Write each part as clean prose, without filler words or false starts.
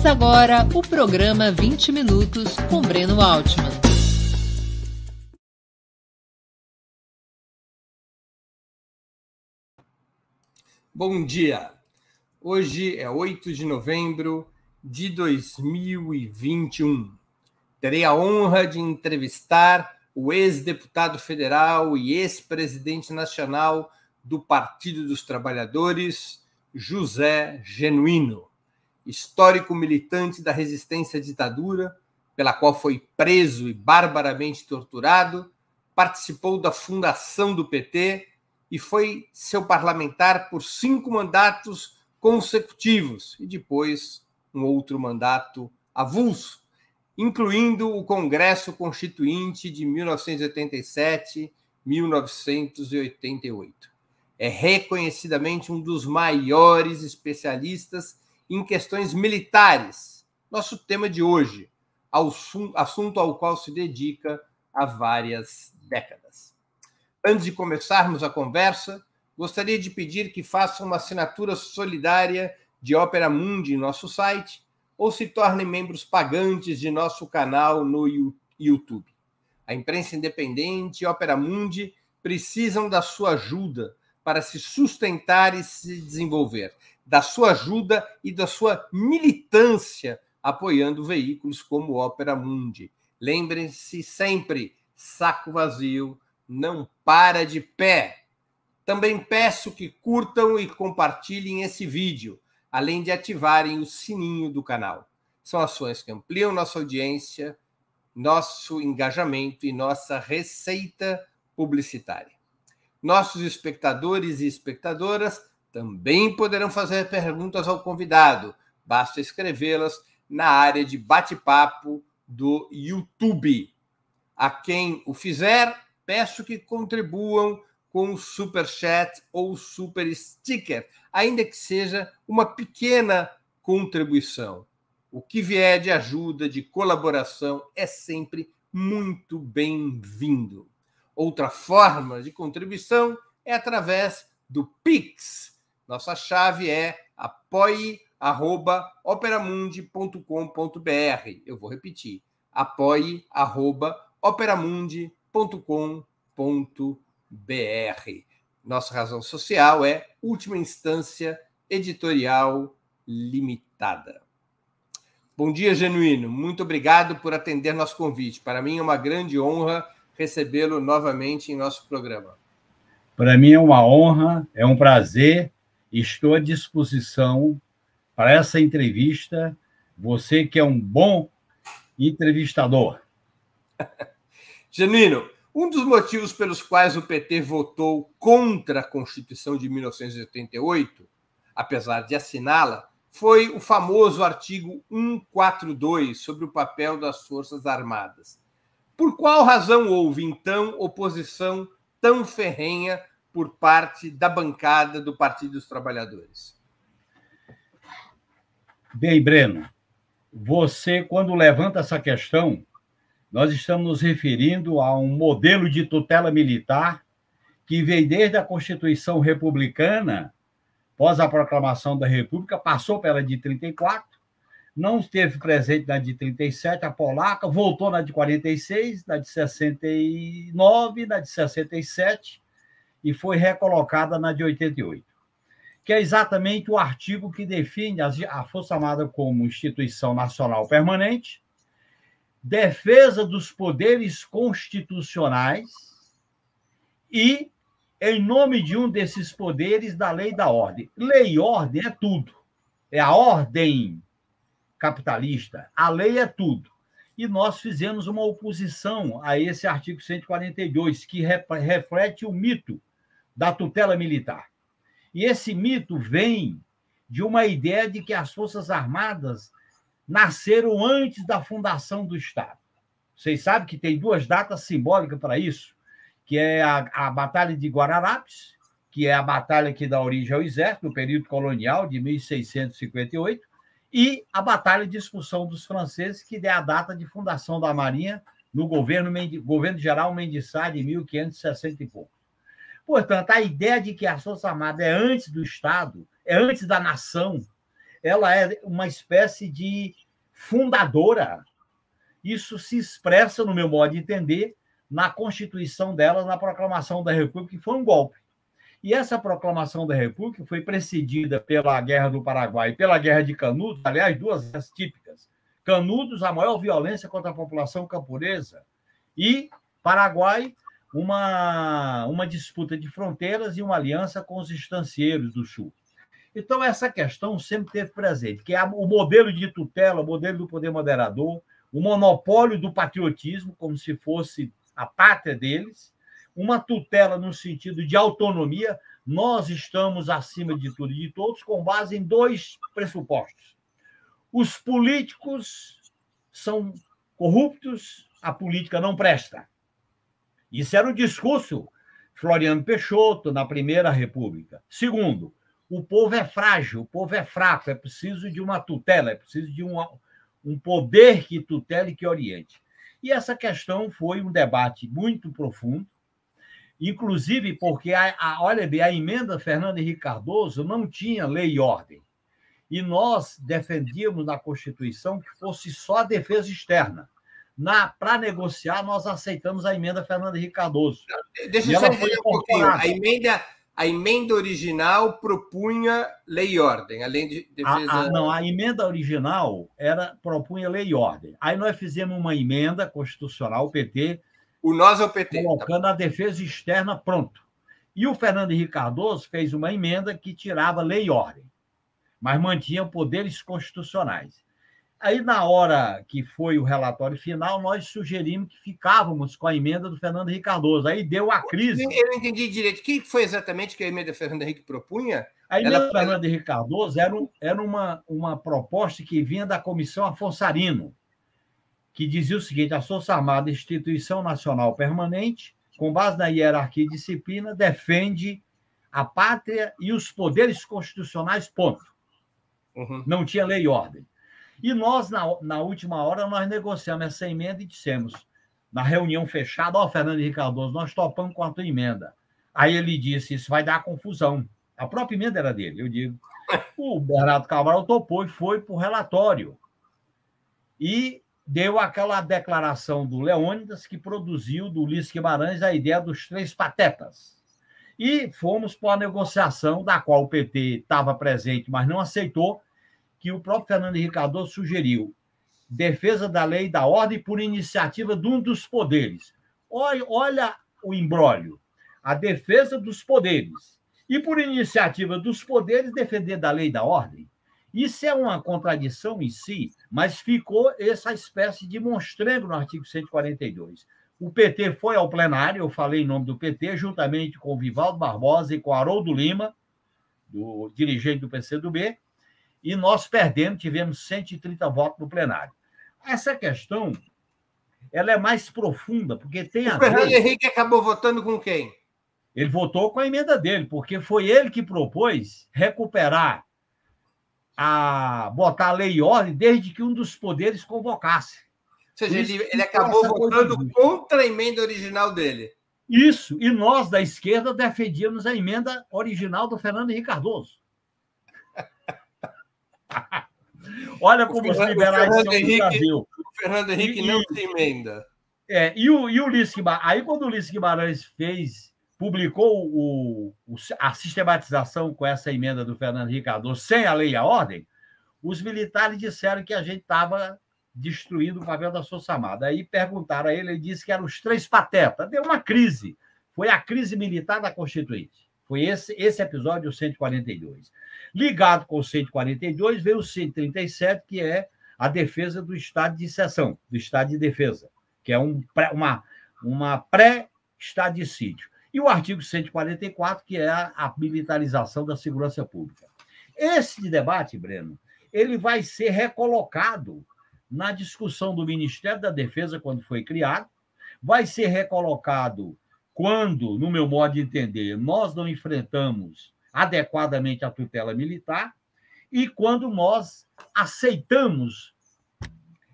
Começa agora o programa 20 Minutos com Breno Altman. Bom dia! Hoje é 8 de novembro de 2021. Terei a honra de entrevistar o ex-deputado federal e ex-presidente nacional do Partido dos Trabalhadores, José Genuíno, histórico militante da resistência à ditadura, pela qual foi preso e barbaramente torturado, participou da fundação do PT e foi seu parlamentar por 5 mandatos consecutivos e depois um outro mandato avulso, incluindo o Congresso Constituinte de 1987-1988. É reconhecidamente um dos maiores especialistas em questões militares, nosso tema de hoje, assunto ao qual se dedica há várias décadas. Antes de começarmos a conversa, gostaria de pedir que façam uma assinatura solidária de Opera Mundi em nosso site ou se tornem membros pagantes de nosso canal no YouTube. A imprensa independente e Opera Mundi precisam da sua ajuda para se sustentar e se desenvolver, da sua ajuda e da sua militância apoiando veículos como Opera Mundi. Lembrem-se sempre, saco vazio não para de pé. Também peço que curtam e compartilhem esse vídeo, além de ativarem o sininho do canal. São ações que ampliam nossa audiência, nosso engajamento e nossa receita publicitária. Nossos espectadores e espectadoras também poderão fazer perguntas ao convidado. Basta escrevê-las na área de bate-papo do YouTube. A quem o fizer, peço que contribuam com o Super Chat ou Super Sticker, ainda que seja uma pequena contribuição. O que vier de ajuda, de colaboração, é sempre muito bem-vindo. Outra forma de contribuição é através do Pix. Nossa chave é apoie@operamundi.com.br. Eu vou repetir, apoie@operamundi.com.br. Nossa razão social é Última Instância Editorial Limitada. Bom dia, Genuíno. Muito obrigado por atender nosso convite. Para mim é uma grande honra recebê-lo novamente em nosso programa. Para mim é uma honra, é um prazer. Estou à disposição para essa entrevista. Você que é um bom entrevistador. Genuíno, um dos motivos pelos quais o PT votou contra a Constituição de 1988, apesar de assiná-la, foi o famoso artigo 142 sobre o papel das Forças Armadas. Por qual razão houve, então, oposição tão ferrenha por parte da bancada do Partido dos Trabalhadores? Bem, Breno, você, quando levanta essa questão, nós estamos nos referindo a um modelo de tutela militar que veio desde a Constituição Republicana, após a proclamação da República, passou pela de 34, não esteve presente na de 37, a polaca, voltou na de 46, na de 69, na de 67 e foi recolocada na de 88, que é exatamente o artigo que define a Força Armada como instituição nacional permanente, defesa dos poderes constitucionais e, em nome de um desses poderes, da lei e da ordem. Lei e ordem é tudo. É a ordem capitalista. A lei é tudo. E nós fizemos uma oposição a esse artigo 142, que reflete o mito da tutela militar. E esse mito vem de uma ideia de que as Forças Armadas nasceram antes da fundação do Estado. Vocês sabem que tem 2 datas simbólicas para isso, que é a Batalha de Guararapes, que é a batalha que dá origem ao Exército, no período colonial de 1658, e a Batalha de Expulsão dos Franceses, que é a data de fundação da Marinha no governo geral Mendes Sá, de 1560 e pouco. Portanto, a ideia de que a Força Armada é antes do Estado, é antes da nação, ela é uma espécie de fundadora. Isso se expressa, no meu modo de entender, na constituição dela, na proclamação da República, que foi um golpe. E essa proclamação da República foi precedida pela Guerra do Paraguai e pela Guerra de Canudos, aliás, duas guerras típicas. Canudos, a maior violência contra a população camponesa, e Paraguai, uma disputa de fronteiras e uma aliança com os estancieiros do Sul. Então, essa questão sempre teve presente, que é o modelo de tutela, o modelo do poder moderador, o monopólio do patriotismo, como se fosse a pátria deles, uma tutela no sentido de autonomia. Nós estamos acima de tudo e de todos, com base em dois pressupostos. Os políticos são corruptos, a política não presta. Isso era o discurso Floriano Peixoto na Primeira República. Segundo, o povo é frágil, o povo é fraco, é preciso de uma tutela, é preciso de um poder que tutele e que oriente. E essa questão foi um debate muito profundo, inclusive porque, olha bem, a emenda Fernando Henrique Cardoso não tinha lei e ordem. E nós defendíamos na Constituição que fosse só a defesa externa. Para negociar, nós aceitamos a emenda Fernando Henrique Cardoso. Deixa eu só entender um pouquinho. A emenda original propunha lei e ordem, além de defesa... Não, a emenda original propunha lei e ordem. Aí nós fizemos uma emenda constitucional, o PT... Nós é o PT. Colocando a defesa externa pronto. E o Fernando Henrique Cardoso fez uma emenda que tirava lei e ordem, mas mantinha poderes constitucionais. Aí, na hora que foi o relatório final, nós sugerimos que ficávamos com a emenda do Fernando Henrique Cardoso. Aí deu a crise. Eu não entendi direito. O que foi exatamente que a emenda do Fernando Henrique propunha? A emenda do Fernando Henrique Cardoso era uma proposta que vinha da Comissão Afonso-Arino, que dizia o seguinte: a Força Armada, instituição nacional permanente, com base na hierarquia e disciplina, defende a pátria e os poderes constitucionais, ponto. Uhum. Não tinha lei e ordem. E nós, na última hora, nós negociamos essa emenda e dissemos, na reunião fechada, Fernando Henrique Cardoso, nós topamos com a tua emenda. Aí ele disse, isso vai dar confusão. A própria emenda era dele. Eu digo, o Bernardo Cabral topou e foi para o relatório. E deu aquela declaração do Leônidas, que produziu do Ulisses Guimarães a ideia dos três patetas. E fomos para a negociação, da qual o PT estava presente, mas não aceitou, que o próprio Fernando Henrique Cardoso sugeriu defesa da lei e da ordem por iniciativa de um dos poderes. Olha o imbróglio. A defesa dos poderes. E por iniciativa dos poderes, defender da lei e da ordem. Isso é uma contradição em si, mas ficou essa espécie de monstrengo no artigo 142. O PT foi ao plenário, eu falei em nome do PT, juntamente com o Vivaldo Barbosa e com o Haroldo Lima, do dirigente do PCdoB, e nós perdemos, tivemos 130 votos no plenário. Essa questão ela é mais profunda, porque tem a ver... O Fernando Henrique acabou votando com quem? Ele votou com a emenda dele, porque foi ele que propôs recuperar, botar a lei e ordem desde que um dos poderes convocasse. Ou seja, ele acabou votando contra a emenda original dele. Isso, e nós, da esquerda, defendíamos a emenda original do Fernando Henrique Cardoso. Olha como os liberais são no Brasil. O Fernando Henrique não se emenda. E o Ulisses Guimarães... Aí, quando o Ulisses Guimarães publicou a sistematização com essa emenda do Fernando Henrique Cardoso, sem a lei e a ordem, os militares disseram que a gente estava destruindo o papel da Força Armada. Aí perguntaram a ele, ele disse que eram os três patetas. Deu uma crise. Foi a crise militar da Constituinte. Foi esse episódio, o 142. Ligado com o 142, veio o 137, que é a defesa do estado de exceção, do estado de defesa, que é uma pré-estado de sítio. E o artigo 144, que é a militarização da segurança pública. Esse debate, Breno, ele vai ser recolocado na discussão do Ministério da Defesa, quando foi criado, vai ser recolocado quando, no meu modo de entender, nós não enfrentamos adequadamente a tutela militar e quando nós aceitamos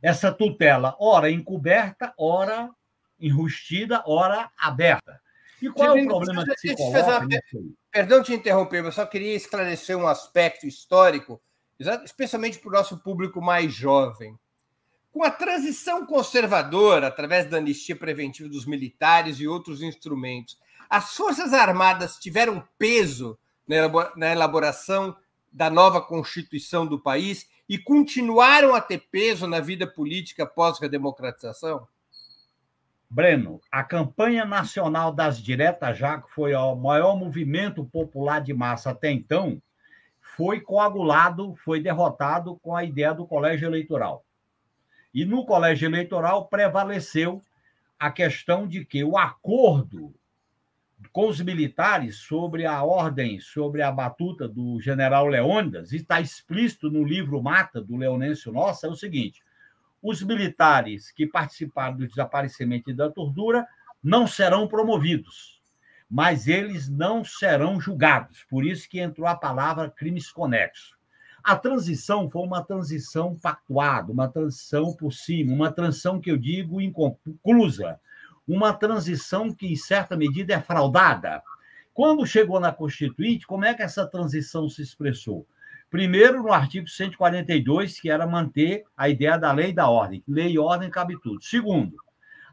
essa tutela, ora encoberta, ora enrustida, ora aberta. E qual é o problema que se coloca nisso aí? Perdão te interromper, eu só queria esclarecer um aspecto histórico especialmente para o nosso público mais jovem. Com a transição conservadora, através da anistia preventiva dos militares e outros instrumentos, as Forças Armadas tiveram peso na elaboração da nova Constituição do país e continuaram a ter peso na vida política pós-redemocratização? Breno, a campanha nacional das diretas, já que foi o maior movimento popular de massa até então, foi coagulado, foi derrotado com a ideia do colégio eleitoral. E no colégio eleitoral prevaleceu a questão de que o acordo com os militares sobre a ordem, sobre a batuta do general Leônidas, e está explícito no livro Mata, do Leonêncio Nossa, é o seguinte: os militares que participaram do desaparecimento e da tortura não serão promovidos, mas eles não serão julgados. Por isso que entrou a palavra crimes conexos. A transição foi uma transição pactuada, uma transição por cima, uma transição que eu digo inconclusa, uma transição que, em certa medida, é fraudada. Quando chegou na Constituinte, como é que essa transição se expressou? Primeiro, no artigo 142, que era manter a ideia da lei e da ordem. Lei e ordem cabe tudo. Segundo,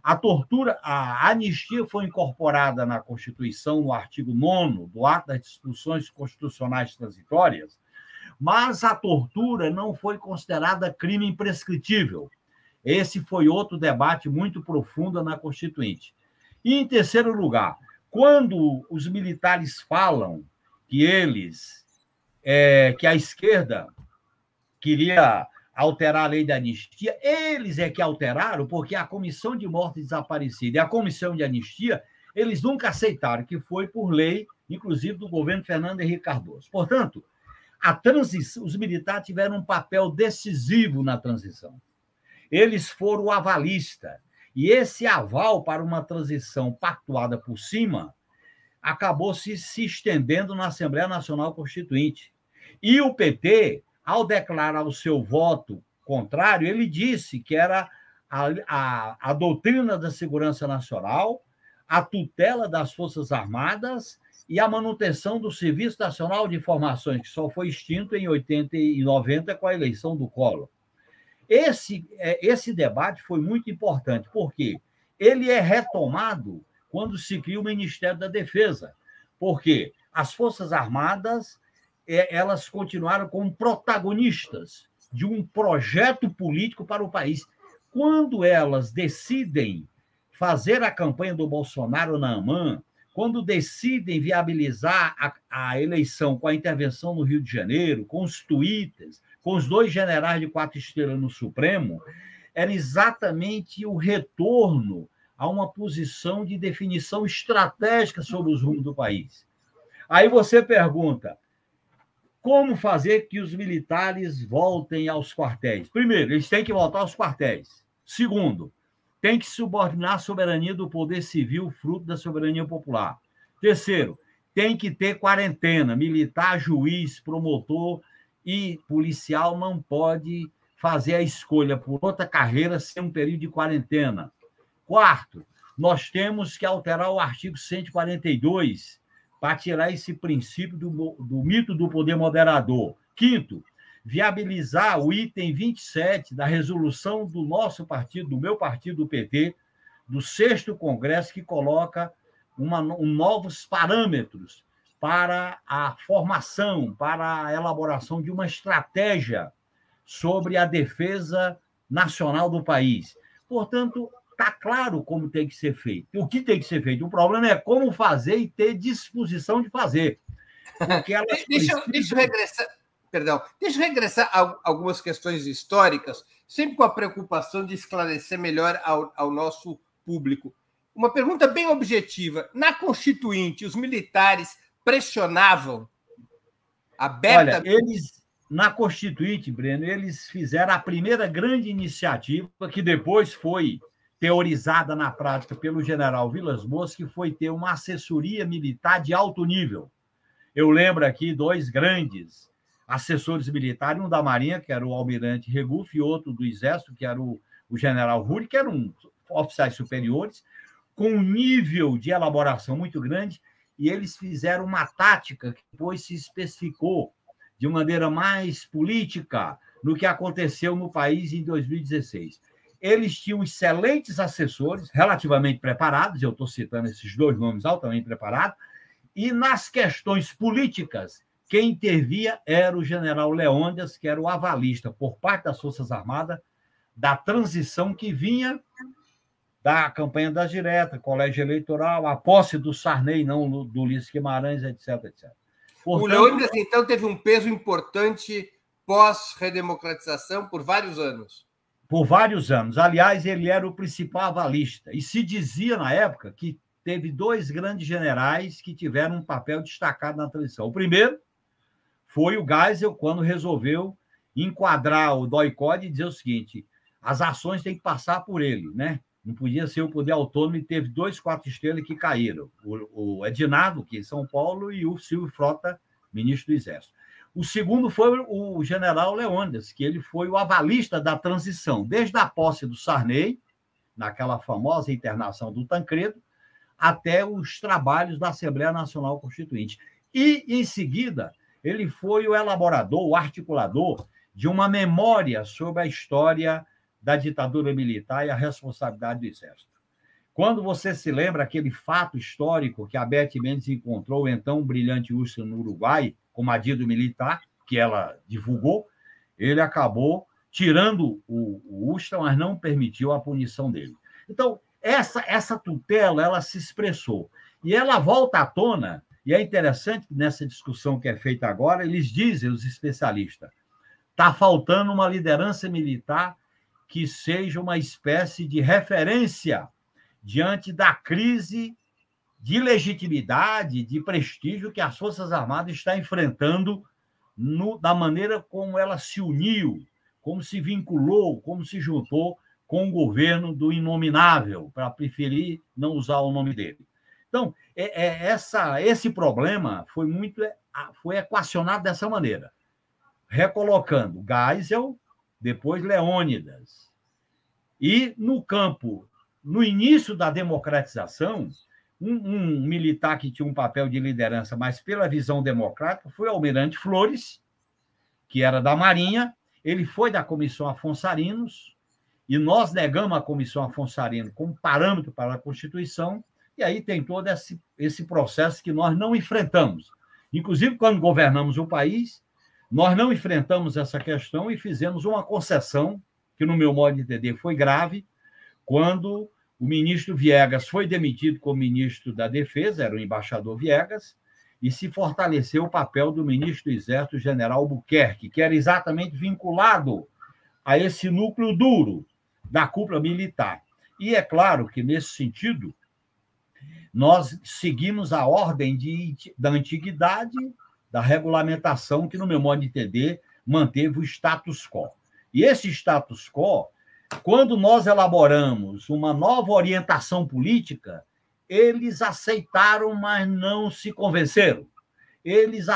a tortura, a anistia foi incorporada na Constituição, no artigo 9º do Ato das Disposições Constitucionais Transitórias, mas a tortura não foi considerada crime imprescritível. Esse foi outro debate muito profundo na Constituinte. E, em terceiro lugar, quando os militares falam que que a esquerda queria alterar a lei da anistia, eles é que alteraram, porque a Comissão de Morte Desaparecida e a Comissão de Anistia, eles nunca aceitaram, que foi por lei, inclusive do governo Fernando Henrique Cardoso. Portanto, os militares tiveram um papel decisivo na transição. Eles foram o avalista. E esse aval para uma transição pactuada por cima acabou se estendendo na Assembleia Nacional Constituinte. E o PT, ao declarar o seu voto contrário, ele disse que era a doutrina da segurança nacional, a tutela das Forças Armadas e a manutenção do Serviço Nacional de Informações, que só foi extinto em 80 e 90 com a eleição do Collor. Esse debate foi muito importante, porque ele é retomado quando se cria o Ministério da Defesa, porque as Forças Armadas elas continuaram como protagonistas de um projeto político para o país. Quando elas decidem fazer a campanha do Bolsonaro na AMAN, quando decidem viabilizar a eleição com a intervenção no Rio de Janeiro, com os twitters, com os 2 generais de 4 estrelas no Supremo, era exatamente o retorno a uma posição de definição estratégica sobre os rumos do país. Aí você pergunta, como fazer que os militares voltem aos quartéis? Primeiro, eles têm que voltar aos quartéis. Segundo, tem que subordinar a soberania do poder civil, fruto da soberania popular. Terceiro, tem que ter quarentena. Militar, juiz, promotor e policial não pode fazer a escolha por outra carreira sem um período de quarentena. Quarto, nós temos que alterar o artigo 142 para tirar esse princípio do mito do poder moderador. Quinto, viabilizar o item 27 da resolução do nosso partido, do meu partido, do PT, do 6º Congresso, que coloca novos parâmetros para a formação, para a elaboração de uma estratégia sobre a defesa nacional do país. Portanto, está claro como tem que ser feito. O que tem que ser feito? O problema é como fazer e ter disposição de fazer. Porque deixa eu regressar. Perdão, deixa eu regressar a algumas questões históricas, sempre com a preocupação de esclarecer melhor ao nosso público. Uma pergunta bem objetiva. Na Constituinte, os militares pressionavam abertamente? Olha, na Constituinte, Breno, eles fizeram a primeira grande iniciativa, que depois foi teorizada na prática pelo general Vilas Boas, que foi ter uma assessoria militar de alto nível. Eu lembro aqui 2 grandes assessores militares, um da Marinha, que era o almirante Regufe, e outro do Exército, que era o general Ruri, que eram oficiais superiores, com um nível de elaboração muito grande, e eles fizeram uma tática que depois se especificou de maneira mais política no que aconteceu no país em 2016. Eles tinham excelentes assessores, relativamente preparados, eu estou citando esses dois nomes altamente preparados, e nas questões políticas, quem intervia era o general Leônidas, que era o avalista, por parte das Forças Armadas, da transição que vinha da campanha das diretas, colégio eleitoral, a posse do Sarney, não do Ulisses Guimarães, etc, etc. Portanto, o Leônidas, então, teve um peso importante pós-redemocratização por vários anos. Por vários anos. Aliás, ele era o principal avalista. E se dizia, na época, que teve dois grandes generais que tiveram um papel destacado na transição. O primeiro foi o Geisel, quando resolveu enquadrar o DOI-CODE e dizer o seguinte: as ações têm que passar por ele, né? Não podia ser o poder autônomo, e teve 2 4 estrelas que caíram. O Edinardo, que é em São Paulo, e o Silvio Frota, ministro do Exército. O segundo foi o general Leônidas, que ele foi o avalista da transição, desde a posse do Sarney, naquela famosa internação do Tancredo, até os trabalhos da Assembleia Nacional Constituinte. E, em seguida, ele foi o elaborador, o articulador de uma memória sobre a história da ditadura militar e a responsabilidade do Exército. Quando você se lembra aquele fato histórico que a Beth Mendes encontrou, então, brilhante Ustra no Uruguai, como adido militar, que ela divulgou, ele acabou tirando o Ustra, mas não permitiu a punição dele. Então, essa tutela, ela se expressou. E ela volta à tona, e é interessante que nessa discussão que é feita agora, eles dizem, os especialistas, está faltando uma liderança militar que seja uma espécie de referência diante da crise de legitimidade, de prestígio que as Forças Armadas estão enfrentando da maneira como ela se uniu, como se vinculou, como se juntou com o governo do inominável, para preferir não usar o nome dele. Então, esse problema foi equacionado dessa maneira, recolocando Geisel, depois Leônidas. E no campo, no início da democratização, um militar que tinha um papel de liderança, mas pela visão democrática, foi o almirante Flores, que era da Marinha. Ele foi da Comissão Afonso Arinos, e nós negamos a Comissão Afonso Arinos como parâmetro para a Constituição, e aí tem todo esse processo que nós não enfrentamos. Inclusive, quando governamos o país, nós não enfrentamos essa questão e fizemos uma concessão, que, no meu modo de entender, foi grave, quando o ministro Viegas foi demitido como ministro da Defesa, era o embaixador Viegas, e se fortaleceu o papel do ministro do Exército, o general Buquerque, que era exatamente vinculado a esse núcleo duro da cúpula militar. E é claro que, nesse sentido, nós seguimos a ordem da antiguidade, da regulamentação, que, no meu modo de entender, manteve o status quo. E esse status quo, quando nós elaboramos uma nova orientação política, eles aceitaram, mas não se convenceram. Eles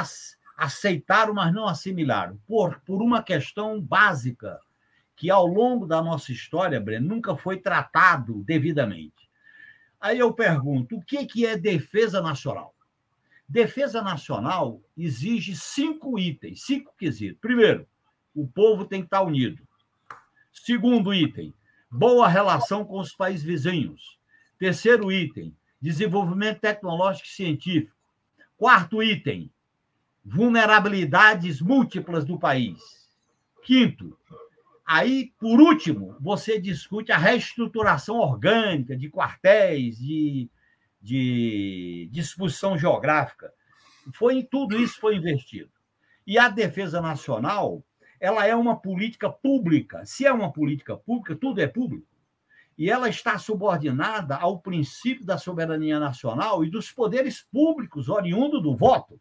aceitaram, mas não assimilaram, por uma questão básica, que ao longo da nossa história, Breno, nunca foi tratado devidamente. Aí eu pergunto, o que é defesa nacional? Defesa nacional exige 5 itens, 5 quesitos. Primeiro, o povo tem que estar unido. Segundo item, boa relação com os países vizinhos. Terceiro item, desenvolvimento tecnológico e científico. Quarto item, vulnerabilidades múltiplas do país. Quinto, aí, por último, você discute a reestruturação orgânica de quartéis, de disposição geográfica. Tudo isso foi investido. E a defesa nacional, ela é uma política pública. Se é uma política pública, tudo é público. E ela está subordinada ao princípio da soberania nacional e dos poderes públicos oriundo do voto.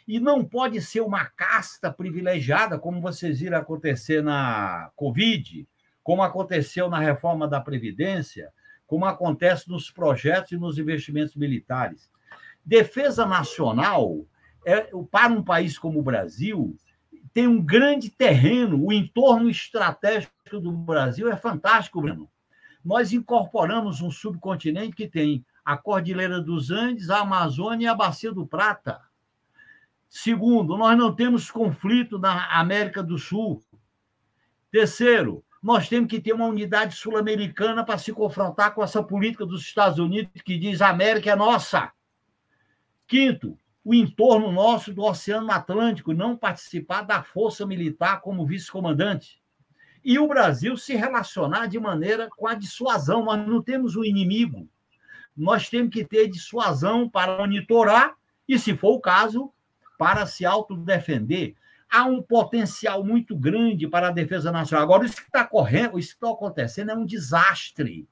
E não pode ser uma casta privilegiada, como vocês viram acontecer na Covid, como aconteceu na reforma da Previdência, como acontece nos projetos e nos investimentos militares. Defesa nacional, para um país como o Brasil, tem um grande terreno, o entorno estratégico do Brasil é fantástico, Bruno. Nós incorporamos um subcontinente que tem a Cordilheira dos Andes, a Amazônia e a Bacia do Prata. Segundo, nós não temos conflito na América do Sul. Terceiro, nós temos que ter uma unidade sul-americana para se confrontar com essa política dos Estados Unidos que diz a América é nossa. Quinto, o entorno nosso do Oceano Atlântico não participar da força militar como vice-comandante. E o Brasil se relacionar de maneira com a dissuasão. Nós não temos um inimigo. Nós temos que ter dissuasão para monitorar e, se for o caso, para se autodefender. Há um potencial muito grande para a defesa nacional. Agora, isso que está correndo, isso que está acontecendo é um desastre.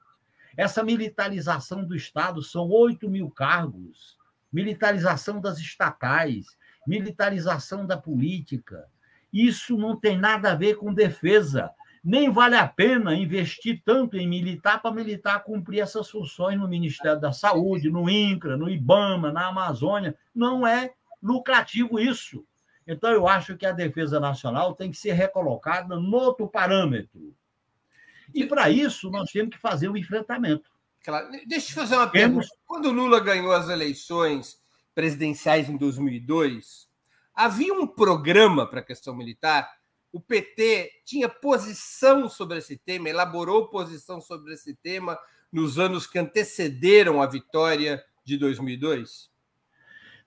Essa militarização do Estado são 8 mil cargos, militarização das estatais, militarização da política. Isso não tem nada a ver com defesa. Nem vale a pena investir tanto em militar para militar cumprir essas funções no Ministério da Saúde, no INCRA, no IBAMA, na Amazônia. Não é lucrativo isso. Então, eu acho que a defesa nacional tem que ser recolocada no outro parâmetro. E, para isso, nós temos que fazer um enfrentamento. Claro. Deixa eu te fazer uma pergunta. Quando o Lula ganhou as eleições presidenciais em 2002, havia um programa para a questão militar? O PT tinha posição sobre esse tema, elaborou posição sobre esse tema nos anos que antecederam a vitória de 2002?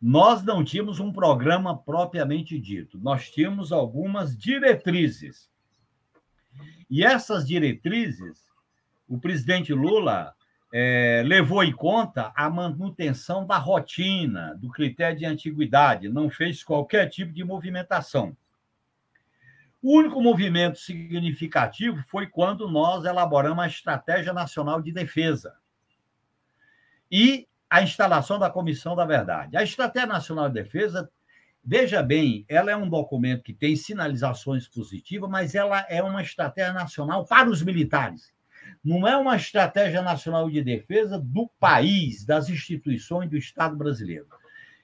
Nós não tínhamos um programa propriamente dito, nós tínhamos algumas diretrizes. E essas diretrizes, o presidente Lula levou em conta a manutenção da rotina, do critério de antiguidade, não fez qualquer tipo de movimentação. O único movimento significativo foi quando nós elaboramos a Estratégia Nacional de Defesa e a instalação da Comissão da Verdade. A Estratégia Nacional de Defesa, veja bem, ela é um documento que tem sinalizações positivas, mas ela é uma estratégia nacional para os militares. Não é uma estratégia nacional de defesa do país, das instituições do Estado brasileiro.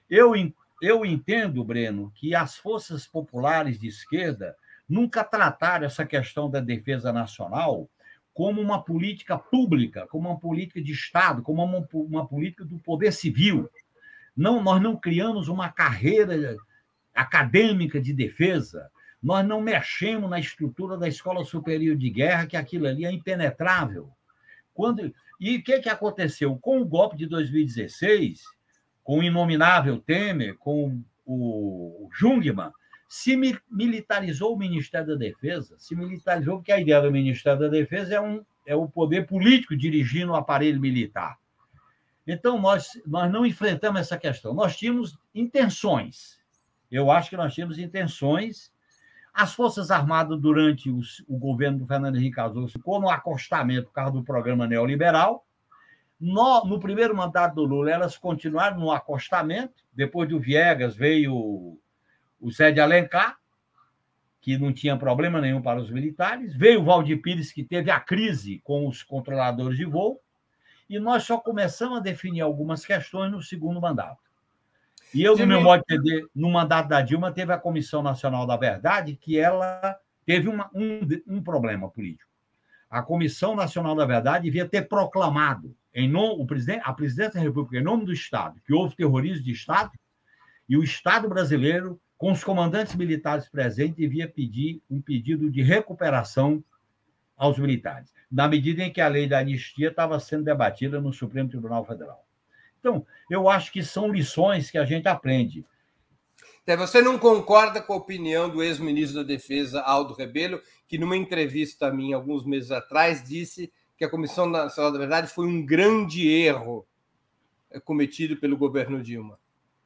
Eu entendo, Breno, que as forças populares de esquerda nunca trataram essa questão da defesa nacional como uma política pública, como uma política de Estado, como uma política do poder civil. Não, nós não criamos uma carreira acadêmica de defesa, nós não mexemos na estrutura da Escola Superior de Guerra, que aquilo ali é impenetrável. E o que aconteceu? Com o golpe de 2016, com o inominável Temer, com o Jungmann, se militarizou o Ministério da Defesa, se militarizou porque a ideia do Ministério da Defesa é o poder político dirigindo o aparelho militar. Então, nós não enfrentamos essa questão. Nós tínhamos intenções. Eu acho que nós tínhamos intenções. As Forças Armadas, durante o governo do Fernando Henrique Cardoso, ficou no acostamento por causa do programa neoliberal. No primeiro mandato do Lula, elas continuaram no acostamento. Depois do Viegas, veio o Zé de Alencar, que não tinha problema nenhum para os militares. Veio o Valdir Pires, que teve a crise com os controladores de voo. E nós só começamos a definir algumas questões no segundo mandato. E eu, no meu modo de entender, no mandato da Dilma, teve a Comissão Nacional da Verdade, que ela teve um problema político. A Comissão Nacional da Verdade devia ter proclamado, a presidência da República, em nome do Estado, que houve terrorismo de Estado, e o Estado brasileiro, com os comandantes militares presentes, devia pedir um pedido de recuperação aos militares, na medida em que a lei da anistia estava sendo debatida no Supremo Tribunal Federal. Então, eu acho que são lições que a gente aprende. Você não concorda com a opinião do ex-ministro da Defesa, Aldo Rebelo, que numa entrevista a mim, alguns meses atrás, disse que a Comissão Nacional da Verdade foi um grande erro cometido pelo governo Dilma?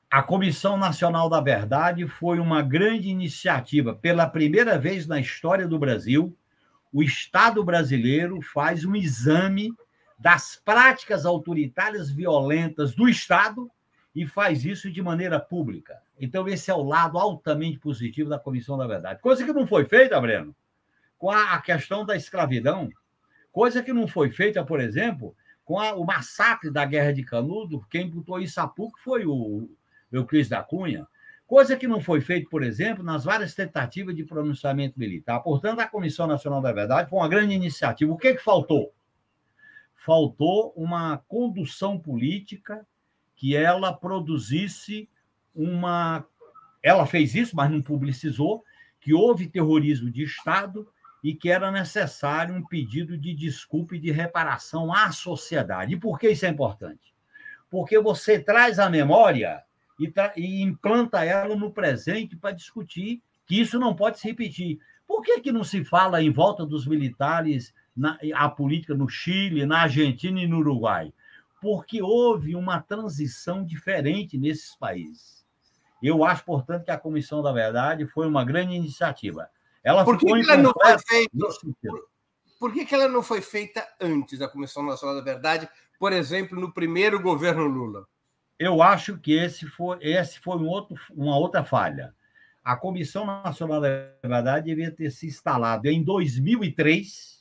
A Comissão Nacional da Verdade foi uma grande iniciativa. Pela primeira vez na história do Brasil, o Estado brasileiro faz um exame das práticas autoritárias violentas do Estado e faz isso de maneira pública. Então, esse é o lado altamente positivo da Comissão da Verdade. Coisa que não foi feita, Breno, com a questão da escravidão. Coisa que não foi feita, por exemplo, com o massacre da Guerra de Canudos. Quem botou isso a pouco foi o Euclides da Cunha. Coisa que não foi feita, por exemplo, nas várias tentativas de pronunciamento militar. Portanto, a Comissão Nacional da Verdade foi uma grande iniciativa. O que faltou? Faltou uma condução política que ela produzisse uma ela fez isso, mas não publicizou, que houve terrorismo de Estado e que era necessário um pedido de desculpa e de reparação à sociedade. E por que isso é importante? Porque você traz a memória e implanta ela no presente para discutir que isso não pode se repetir. Por que não se fala em volta dos militares a política no Chile, na Argentina e no Uruguai? Porque houve uma transição diferente nesses países. Eu acho, portanto, que a Comissão da Verdade foi uma grande iniciativa. Ela Por que ficou ela não foi feita? Por que ela não foi feita antes da Comissão Nacional da Verdade, por exemplo, no primeiro governo Lula? Eu acho que esse foi uma outra falha. A Comissão Nacional da Verdade devia ter se instalado em 2003,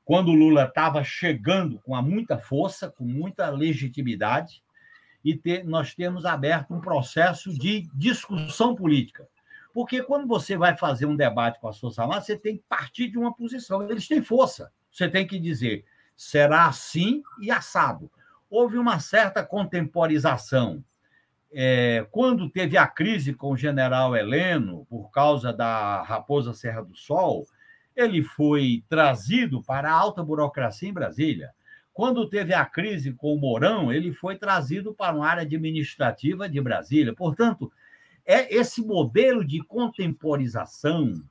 quando o Lula estava chegando com muita força, com muita legitimidade, e nós temos aberto um processo de discussão política. Porque quando você vai fazer um debate com as Forças Armadas, você tem que partir de uma posição. Eles têm força. Você tem que dizer, será assim e assado. Houve uma certa contemporização. Quando teve a crise com o general Heleno, por causa da Raposa Serra do Sol, ele foi trazido para a alta burocracia em Brasília. Quando teve a crise com o Mourão, ele foi trazido para uma área administrativa de Brasília. Portanto, esse modelo de contemporização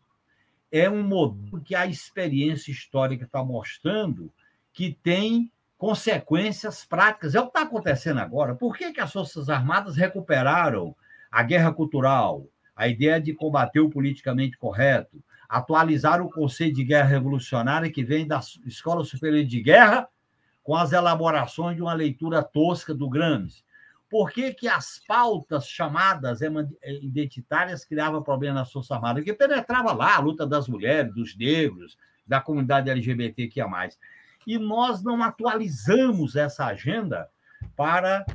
é um modelo que a experiência histórica está mostrando que tem consequências práticas. É o que está acontecendo agora. Por que as Forças Armadas recuperaram a guerra cultural, a ideia de combater o politicamente correto, atualizar o conceito de guerra revolucionária que vem da Escola Superior de Guerra com as elaborações de uma leitura tosca do Gramsci? Por que as pautas chamadas identitárias criavam problema nas Forças Armadas? Porque penetrava lá a luta das mulheres, dos negros, da comunidade LGBTQIA+. E nós não atualizamos essa agenda para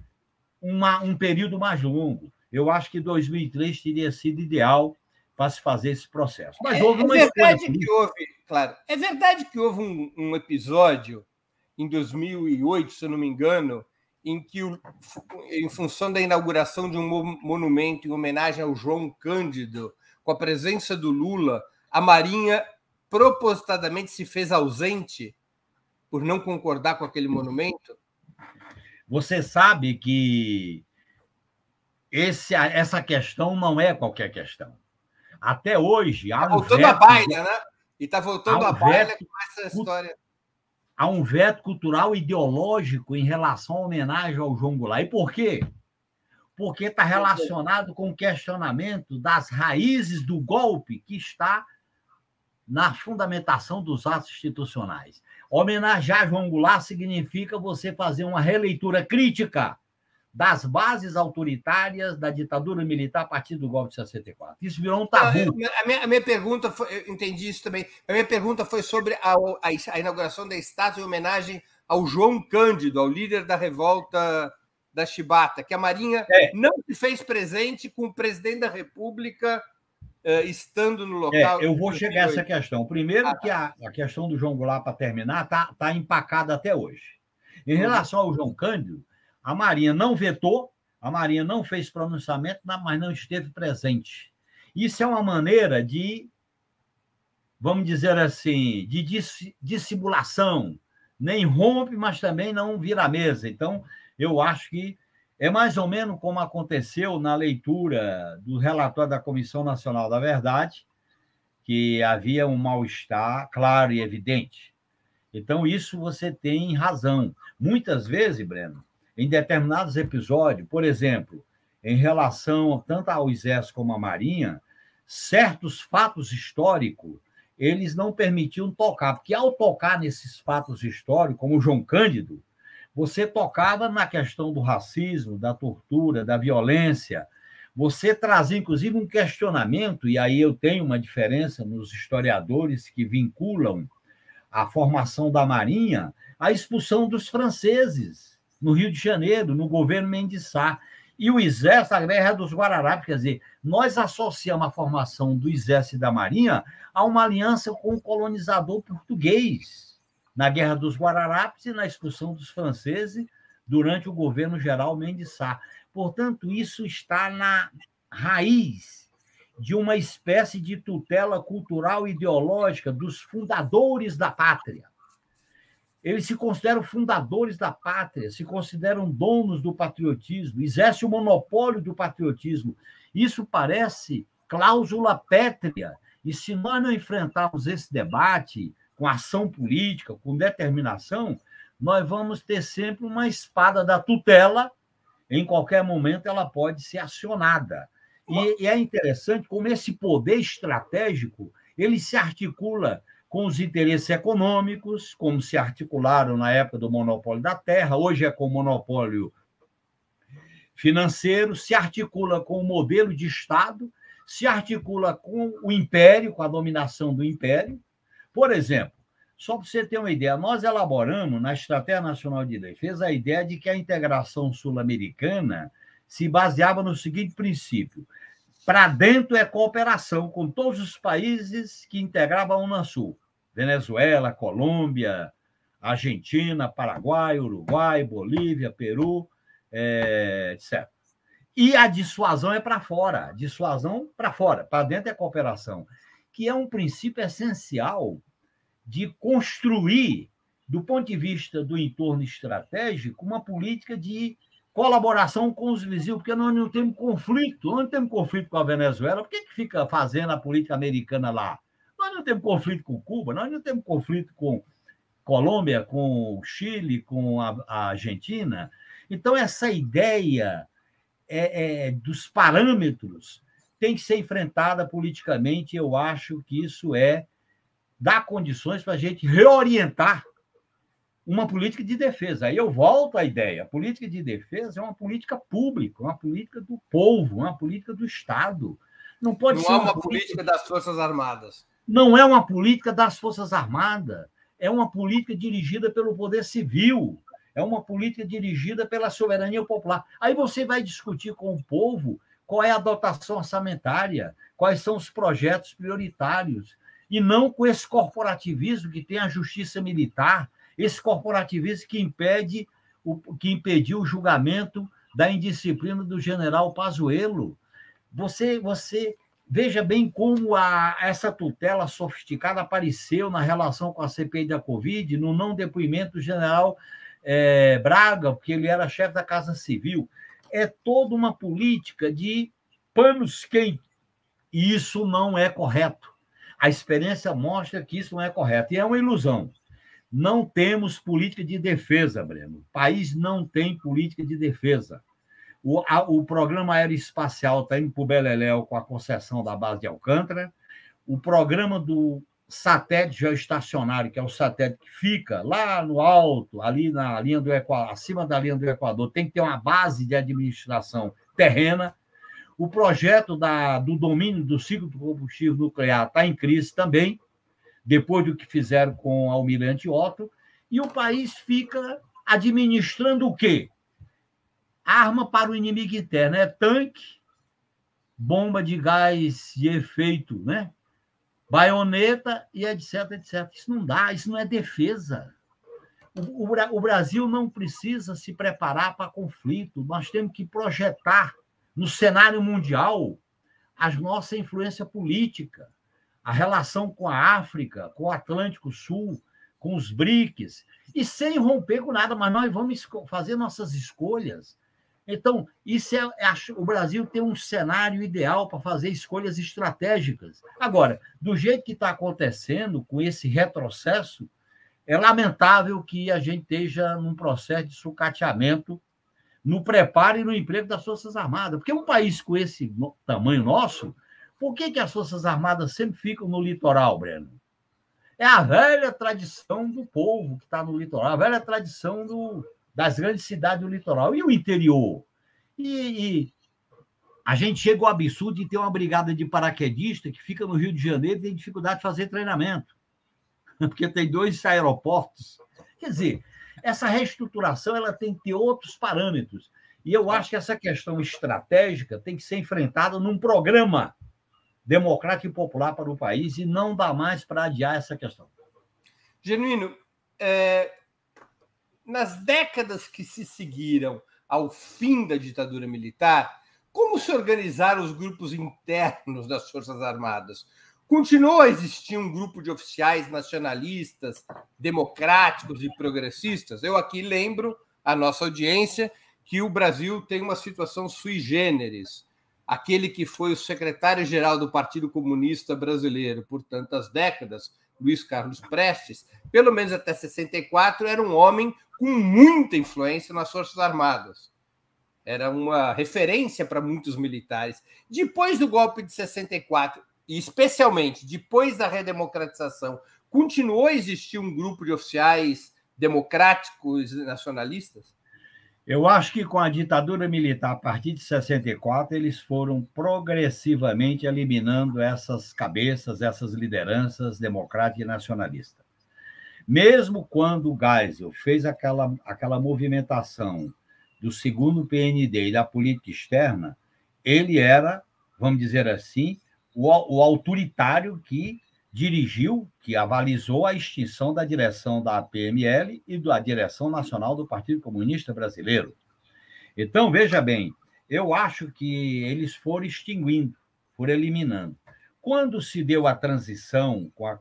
um período mais longo. Eu acho que 2003 teria sido ideal para se fazer esse processo. Mas houve uma escolha. É verdade que houve um episódio em 2008, se eu não me engano, em que, em função da inauguração de um monumento em homenagem ao João Cândido, com a presença do Lula, a Marinha propositadamente se fez ausente por não concordar com aquele monumento? Você sabe que essa questão não é qualquer questão. Até hoje... Está voltando à baila, né? E está voltando à baila com essa história. Há um veto cultural ideológico em relação à homenagem ao João Goulart. E por quê? Porque está relacionado com o questionamento das raízes do golpe que está na fundamentação dos atos institucionais. Homenagear João Goulart significa você fazer uma releitura crítica das bases autoritárias da ditadura militar a partir do golpe de 64. Isso virou um tabu. A minha pergunta foi, eu entendi isso também. A minha pergunta foi sobre a inauguração da estátua em homenagem ao João Cândido, ao líder da revolta da Chibata, que a Marinha não se fez presente com o presidente da República estando no local. Eu vou chegar a essa questão. Primeiro, que a questão do João Goulart, para terminar, está empacada até hoje. Em relação ao João Cândido, a Marinha não vetou, a Marinha não fez pronunciamento, mas não esteve presente. Isso é uma maneira de, vamos dizer assim, de dissimulação. Nem rompe, mas também não vira a mesa. Então, eu acho que é mais ou menos como aconteceu na leitura do relatório da Comissão Nacional da Verdade, que havia um mal-estar claro e evidente. Então, isso você tem razão. Muitas vezes, Breno, em determinados episódios, por exemplo, em relação tanto ao Exército como à Marinha, certos fatos históricos, eles não permitiam tocar, porque ao tocar nesses fatos históricos, como o João Cândido, você tocava na questão do racismo, da tortura, da violência, você trazia, inclusive, um questionamento, e aí eu tenho uma diferença nos historiadores que vinculam a formação da Marinha à expulsão dos franceses no Rio de Janeiro, no governo Mendes Sá. E o Exército, a Guerra dos Guararapes, quer dizer, nós associamos a formação do Exército e da Marinha a uma aliança com o colonizador português, na Guerra dos Guararapes e na expulsão dos franceses durante o governo geral Mendes Sá. Portanto, isso está raiz de uma espécie de tutela cultural e ideológica dos fundadores da pátria. Eles se consideram fundadores da pátria, se consideram donos do patriotismo, exercem o monopólio do patriotismo. Isso parece cláusula pétrea. E se nós não enfrentarmos esse debate com ação política, com determinação, nós vamos ter sempre uma espada da tutela. Em qualquer momento ela pode ser acionada. E é interessante como esse poder estratégico ele se articula com os interesses econômicos, como se articularam na época do monopólio da terra, hoje é com o monopólio financeiro, se articula com o modelo de Estado, se articula com o império, com a dominação do império. Por exemplo, só para você ter uma ideia, nós elaboramos na Estratégia Nacional de Defesa a ideia de que a integração sul-americana se baseava no seguinte princípio: para dentro é cooperação com todos os países que integravam a Unasul, Venezuela, Colômbia, Argentina, Paraguai, Uruguai, Bolívia, Peru, etc. E a dissuasão é para fora, dissuasão para fora, para dentro é cooperação, que é um princípio essencial de construir, do ponto de vista do entorno estratégico, uma política de colaboração com os vizinhos, porque nós não temos conflito, nós não temos conflito com a Venezuela, por que fica fazendo a política americana lá? Nós não temos conflito com Cuba, nós não temos conflito com Colômbia, com Chile, com a Argentina. Então, essa ideia dos parâmetros tem que ser enfrentada politicamente. Eu acho que isso dá condições para a gente reorientar uma política de defesa. Aí eu volto à ideia. A política de defesa é uma política pública, uma política do povo, uma política do Estado. Não pode ser uma política das Forças Armadas. Não é uma política das Forças Armadas. É uma política dirigida pelo poder civil. É uma política dirigida pela soberania popular. Aí você vai discutir com o povo qual é a dotação orçamentária, quais são os projetos prioritários, e não com esse corporativismo que tem a justiça militar, esse corporativismo que impediu o julgamento da indisciplina do general Pazuello. Você veja bem como essa tutela sofisticada apareceu na relação com a CPI da Covid, no não depoimento do general Braga, porque ele era chefe da Casa Civil. É toda uma política de panos quentes, e isso não é correto. A experiência mostra que isso não é correto, e é uma ilusão. Não temos política de defesa, Breno. O país não tem política de defesa. O programa aeroespacial está indo para o beleléu com a concessão da base de Alcântara. O programa do satélite geoestacionário, que é o satélite que fica lá no alto, ali na linha do Equador, acima da linha do Equador, tem que ter uma base de administração terrena. O projeto do domínio do ciclo do combustível nuclear está em crise também, depois do que fizeram com o Almirante Otto, e o país fica administrando o quê? Arma para o inimigo interno, tanque, bomba de gás de efeito, né? Baioneta e etc, etc. Isso não dá, isso não é defesa. O Brasil não precisa se preparar para conflito, nós temos que projetar no cenário mundial a nossa influência política, a relação com a África, com o Atlântico Sul, com os BRICS, e sem romper com nada, mas nós vamos fazer nossas escolhas. Então, o Brasil tem um cenário ideal para fazer escolhas estratégicas. Agora, do jeito que está acontecendo, com esse retrocesso, é lamentável que a gente esteja num processo de sucateamento no preparo e no emprego das Forças Armadas. Porque um país com esse tamanho nosso, por que as Forças Armadas sempre ficam no litoral, Breno? É a velha tradição do povo que está no litoral, a velha tradição das grandes cidades do litoral. E o interior? E a gente chega ao absurdo de ter uma brigada de paraquedistas que fica no Rio de Janeiro e tem dificuldade de fazer treinamento, porque tem 2 aeroportos. Quer dizer, essa reestruturação ela tem que ter outros parâmetros. E eu acho que essa questão estratégica tem que ser enfrentada num programa democrático e popular para o país, e não dá mais para adiar essa questão. Genuíno, nas décadas que se seguiram ao fim da ditadura militar, Como se organizaram os grupos internos das Forças Armadas? Continuou a existir um grupo de oficiais nacionalistas, democráticos e progressistas? Eu aqui lembro à nossa audiência que o Brasil tem uma situação sui generis. Aquele que foi o secretário-geral do Partido Comunista Brasileiro por tantas décadas, Luiz Carlos Prestes, pelo menos até 64, era um homem com muita influência nas Forças Armadas. Era uma referência para muitos militares. Depois do golpe de 64, e especialmente depois da redemocratização, continuou a existir um grupo de oficiais democráticos e nacionalistas? Eu acho que com a ditadura militar, a partir de 64, eles foram progressivamente eliminando essas cabeças, essas lideranças democráticas e nacionalistas. Mesmo quando o Geisel fez aquela movimentação do segundo PND e da política externa, ele era, vamos dizer assim, o autoritário que dirigiu, que avalizou a extinção da direção da PML e da direção nacional do Partido Comunista Brasileiro. Então, veja bem, eu acho que eles foram extinguindo, foram eliminando. Quando se deu a transição com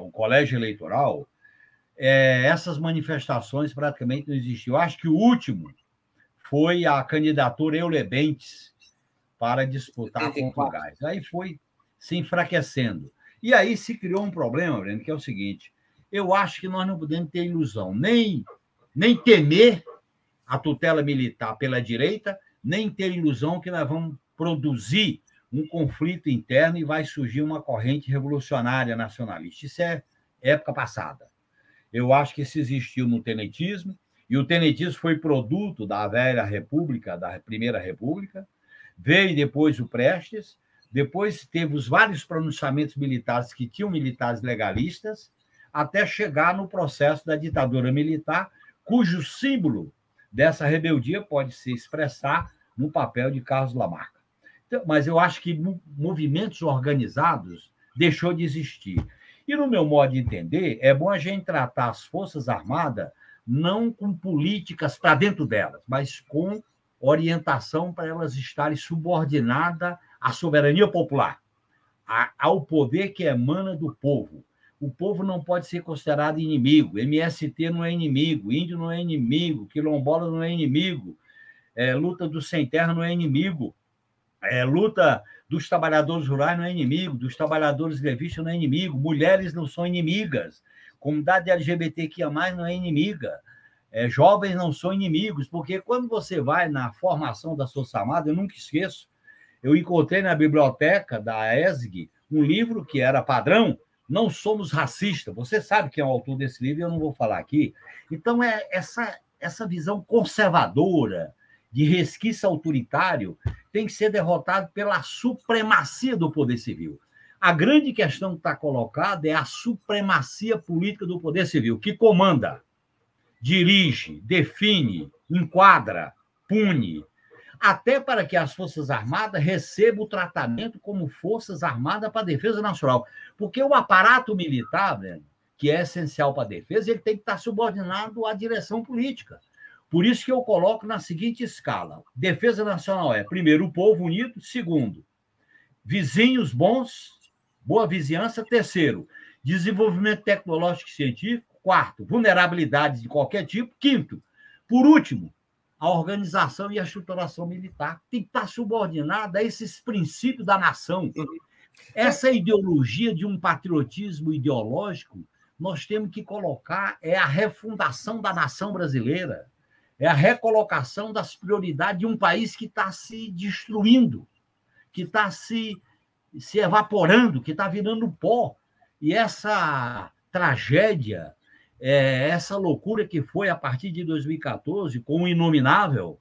o colégio eleitoral, essas manifestações praticamente não existiam. Eu acho que o último foi a candidatura Euler Bentes para disputar contra o Geisel. Aí foi se enfraquecendo. E aí se criou um problema, Breno, que é o seguinte: eu acho que nós não podemos ter ilusão, nem temer a tutela militar pela direita, nem ter ilusão que nós vamos produzir um conflito interno e vai surgir uma corrente revolucionária nacionalista. Isso é época passada. Eu acho que isso existiu no tenentismo, e o tenentismo foi produto da velha República, da Primeira República, veio depois o Prestes, depois teve os vários pronunciamentos militares que tinham militares legalistas, até chegar no processo da ditadura militar, cujo símbolo dessa rebeldia pode se expressar no papel de Carlos Lamarck. Então, mas eu acho que movimentos organizados deixou de existir. E, no meu modo de entender, é bom a gente tratar as Forças Armadas não com políticas para dentro delas, mas com orientação para elas estarem subordinadas à soberania popular, ao poder que emana do povo. O povo não pode ser considerado inimigo, MST não é inimigo, índio não é inimigo, quilombola não é inimigo, luta do sem terra não é inimigo, luta dos trabalhadores rurais não é inimigo, dos trabalhadores grevistas não é inimigo, mulheres não são inimigas, comunidade LGBTQIA+, não é inimiga, jovens não são inimigos, porque quando você vai na formação da Forças Armadas, eu nunca esqueço, eu encontrei na biblioteca da ESG um livro que era padrão, Não Somos Racistas. Você sabe quem é o autor desse livro, eu não vou falar aqui. Então, essa visão conservadora, de resquício autoritário, tem que ser derrotado pela supremacia do poder civil. A grande questão que está colocada é a supremacia política do poder civil, que comanda, dirige, define, enquadra, pune, até para que as Forças Armadas recebam o tratamento como Forças Armadas para a Defesa Nacional. Porque o aparato militar, né, que é essencial para a defesa, ele tem que estar subordinado à direção política. Por isso que eu coloco na seguinte escala: defesa nacional é, primeiro, o povo unido; segundo, vizinhos bons, boa vizinhança; terceiro, desenvolvimento tecnológico e científico; quarto, vulnerabilidades de qualquer tipo; quinto, por último, a organização e a estruturação militar tem que estar subordinada a esses princípios da nação. Essa ideologia de um patriotismo ideológico, nós temos que colocar a refundação da nação brasileira, a recolocação das prioridades de um país que está se destruindo, que está se evaporando, que está virando pó. E essa tragédia, essa loucura que foi a partir de 2014, com o Inominável,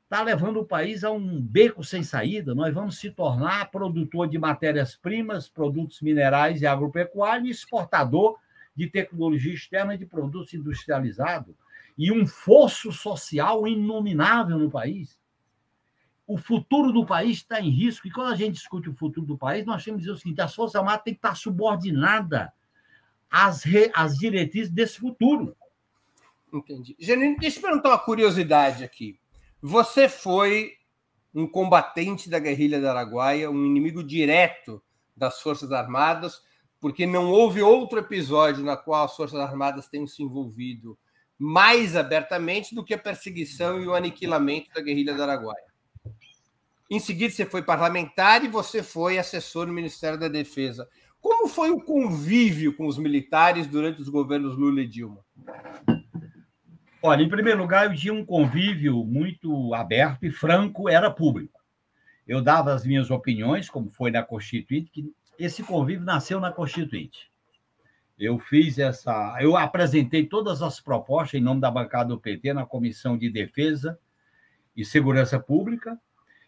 está levando o país a um beco sem saída. Nós vamos se tornar produtor de matérias-primas, produtos minerais e agropecuários, e exportador de tecnologia externa e de produtos industrializados, e um fosso social inominável no país. O futuro do país está em risco, e quando a gente discute o futuro do país, nós temos que dizer o seguinte: as Forças Armadas têm que estar subordinadas às diretrizes desse futuro. Entendi. Genuíno, deixa eu perguntar uma curiosidade aqui. Você foi um combatente da guerrilha do Araguaia, um inimigo direto das Forças Armadas, porque não houve outro episódio na qual as Forças Armadas tenham se envolvido mais abertamente do que a perseguição e o aniquilamento da guerrilha do Araguaia. Em seguida, você foi parlamentar e você foi assessor no Ministério da Defesa. Como foi o convívio com os militares durante os governos Lula e Dilma? Olha, em primeiro lugar, eu tinha um convívio muito aberto e franco, era público. Eu dava as minhas opiniões, como foi na Constituinte, que esse convívio nasceu na Constituinte. Eu apresentei todas as propostas em nome da bancada do PT na Comissão de Defesa e Segurança Pública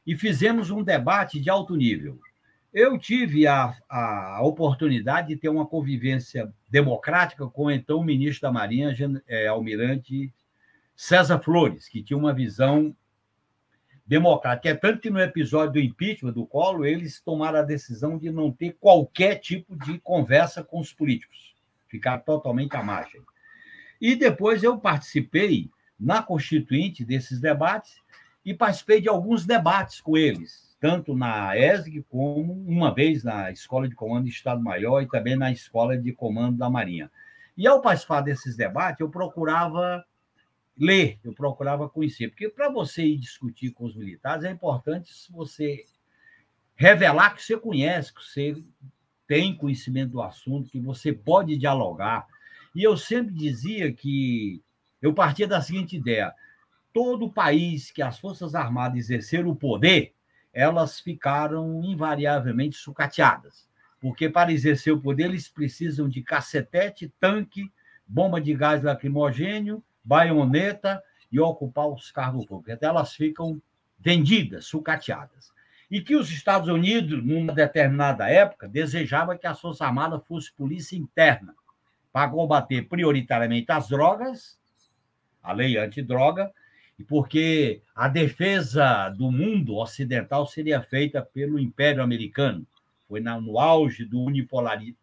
e fizemos um debate de alto nível. Eu tive a oportunidade de ter uma convivência democrática com o então ministro da Marinha, almirante César Flores, que tinha uma visão democrática. É tanto que no episódio do impeachment do Collor, eles tomaram a decisão de não ter qualquer tipo de conversa com os políticos, ficar totalmente à margem. E depois eu participei na Constituinte desses debates e participei de alguns debates com eles, tanto na ESG como uma vez na Escola de Comando de Estado-Maior e também na Escola de Comando da Marinha. E ao participar desses debates, eu procurava ler, eu procurava conhecer, porque para você ir discutir com os militares é importante você revelar que você conhece, que você tem conhecimento do assunto, que você pode dialogar. E eu sempre dizia que eu partia da seguinte ideia: todo país que as Forças Armadas exerceram o poder, elas ficaram invariavelmente sucateadas, porque para exercer o poder eles precisam de cacetete, tanque, bomba de gás lacrimogêneo, baioneta e ocupar os cargos públicos. Até elas ficam vendidas, sucateadas. E que os Estados Unidos, numa determinada época, desejava que as Forças Armadas fosse polícia interna, para combater prioritariamente as drogas, a lei antidroga, e porque a defesa do mundo ocidental seria feita pelo Império Americano. Foi no auge da unipolaridade.